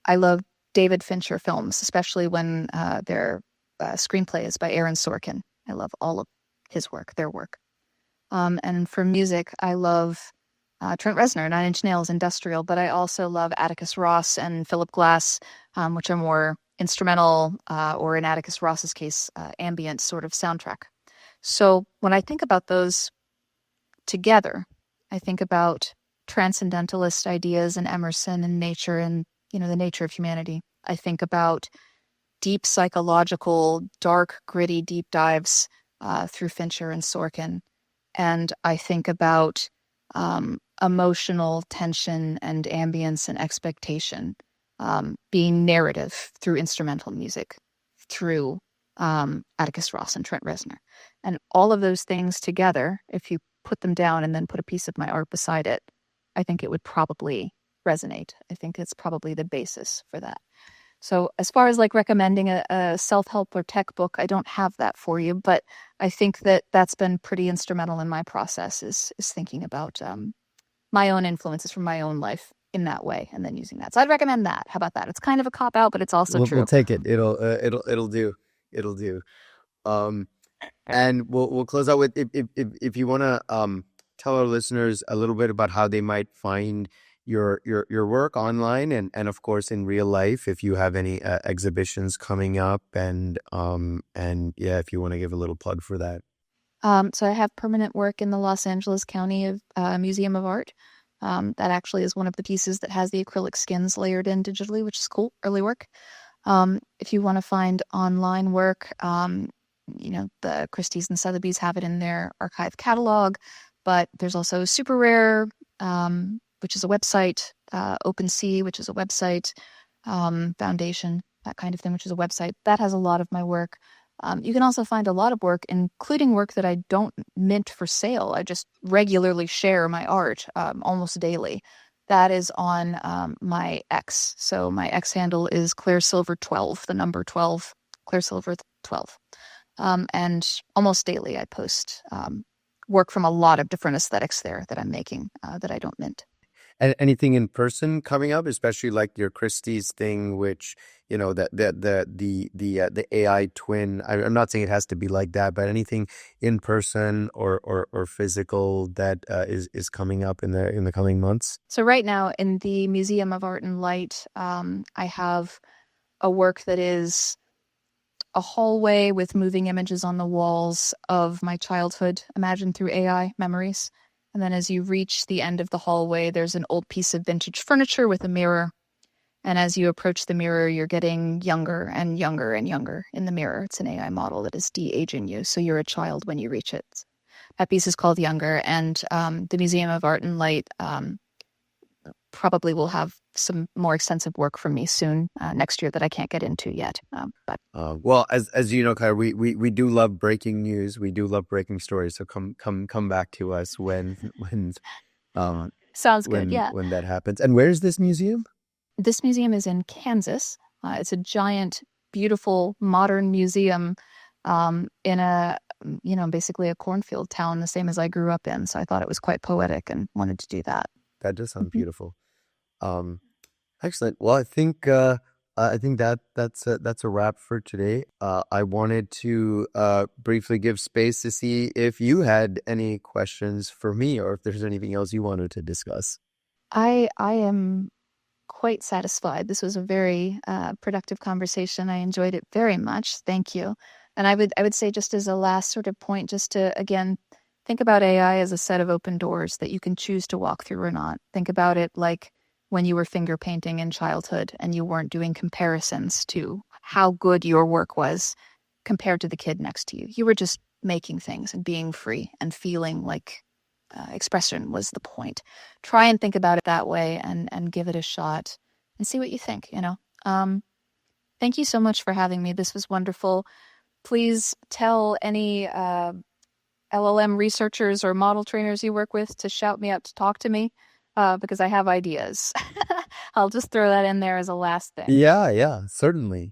A: I love David Fincher films, especially when their screenplay is by Aaron Sorkin. I love all of his work, their work. And for music, I love Trent Reznor, Nine Inch Nails, industrial, but I also love Atticus Ross and Philip Glass, which are more instrumental, or in Atticus Ross's case, ambient sort of soundtrack. So when I think about those together, I think about transcendentalist ideas and Emerson and nature and, the nature of humanity. I think about deep psychological, dark, gritty deep dives through Fincher and Sorkin. And I think about emotional tension and ambience and expectation being narrative through instrumental music, through Atticus Ross and Trent Reznor. And all of those things together, if you put them down and then put a piece of my art beside it, I think it would probably resonate. I think it's probably the basis for that. So as far as like recommending a self-help or tech book, I don't have that for you, but I think that that's been pretty instrumental in my process is thinking about my own influences from my own life in that way and then using that. So I'd recommend that. How about that? It's kind of a cop out, but it's also
B: We'll
A: true.
B: take it. It'll do. It'll do. Um, and we'll close out with if you want to tell our listeners a little bit about how they might find your work online and of course in real life if you have any exhibitions coming up and yeah, if you want to give a little plug for that.
A: So I have permanent work in the Los Angeles County Museum of Art. That actually is one of the pieces that has the acrylic skins layered in digitally, which is cool, early work. If you want to find online work, the Christies and Sotheby's have it in their archive catalog, but there's also Super Rare, which is a website, OpenSea, which is a website, Foundation, that kind of thing, which is a website. That has a lot of my work. You can also find a lot of work, including work that I don't mint for sale. I just regularly share my art almost daily. That is on my X. So my X handle is ClareSilver12, the number 12, ClareSilver12. And almost daily I post work from a lot of different aesthetics there that I'm making that I don't mint.
B: And anything in person coming up, especially like your Christie's thing, which the AI twin. I'm not saying it has to be like that, but anything in person or physical that is coming up in the coming months.
A: So right now in the Museum of Art and Light, I have a work that is a hallway with moving images on the walls of my childhood, imagined through AI memories. And then as you reach the end of the hallway, there's an old piece of vintage furniture with a mirror. And as you approach the mirror, you're getting younger and younger and younger in the mirror. It's an AI model that is de-aging you. So you're a child when you reach it. That piece is called Younger. And the Museum of Art and Light probably will have some more extensive work from me soon next year that I can't get into yet. But
B: well, as you know, Claire, we do love breaking news. We do love breaking stories. So come back to us
A: sounds good. Yeah.
B: when that happens. And where's this museum?
A: This museum is in Kansas. It's a giant, beautiful, modern museum in basically a cornfield town, the same as I grew up in. So I thought it was quite poetic and wanted to do that.
B: That does sound beautiful. Um, Excellent. Well, I think that's a wrap for today. I wanted to briefly give space to see if you had any questions for me or if there's anything else you wanted to discuss.
A: I am quite satisfied. This was a very productive conversation. I enjoyed it very much. Thank you. And I would say just as a last sort of point, just to again think about AI as a set of open doors that you can choose to walk through or not. Think about it like when you were finger painting in childhood and you weren't doing comparisons to how good your work was compared to the kid next to you. You were just making things and being free and feeling like expression was the point. Try and think about it that way and give it a shot and see what you think, you know. Um, Thank you so much for having me. This was wonderful. Please tell any LLM researchers or model trainers you work with to shout me up to talk to me because I have ideas. I'll just throw that in there as a last thing.
B: Yeah, yeah, certainly.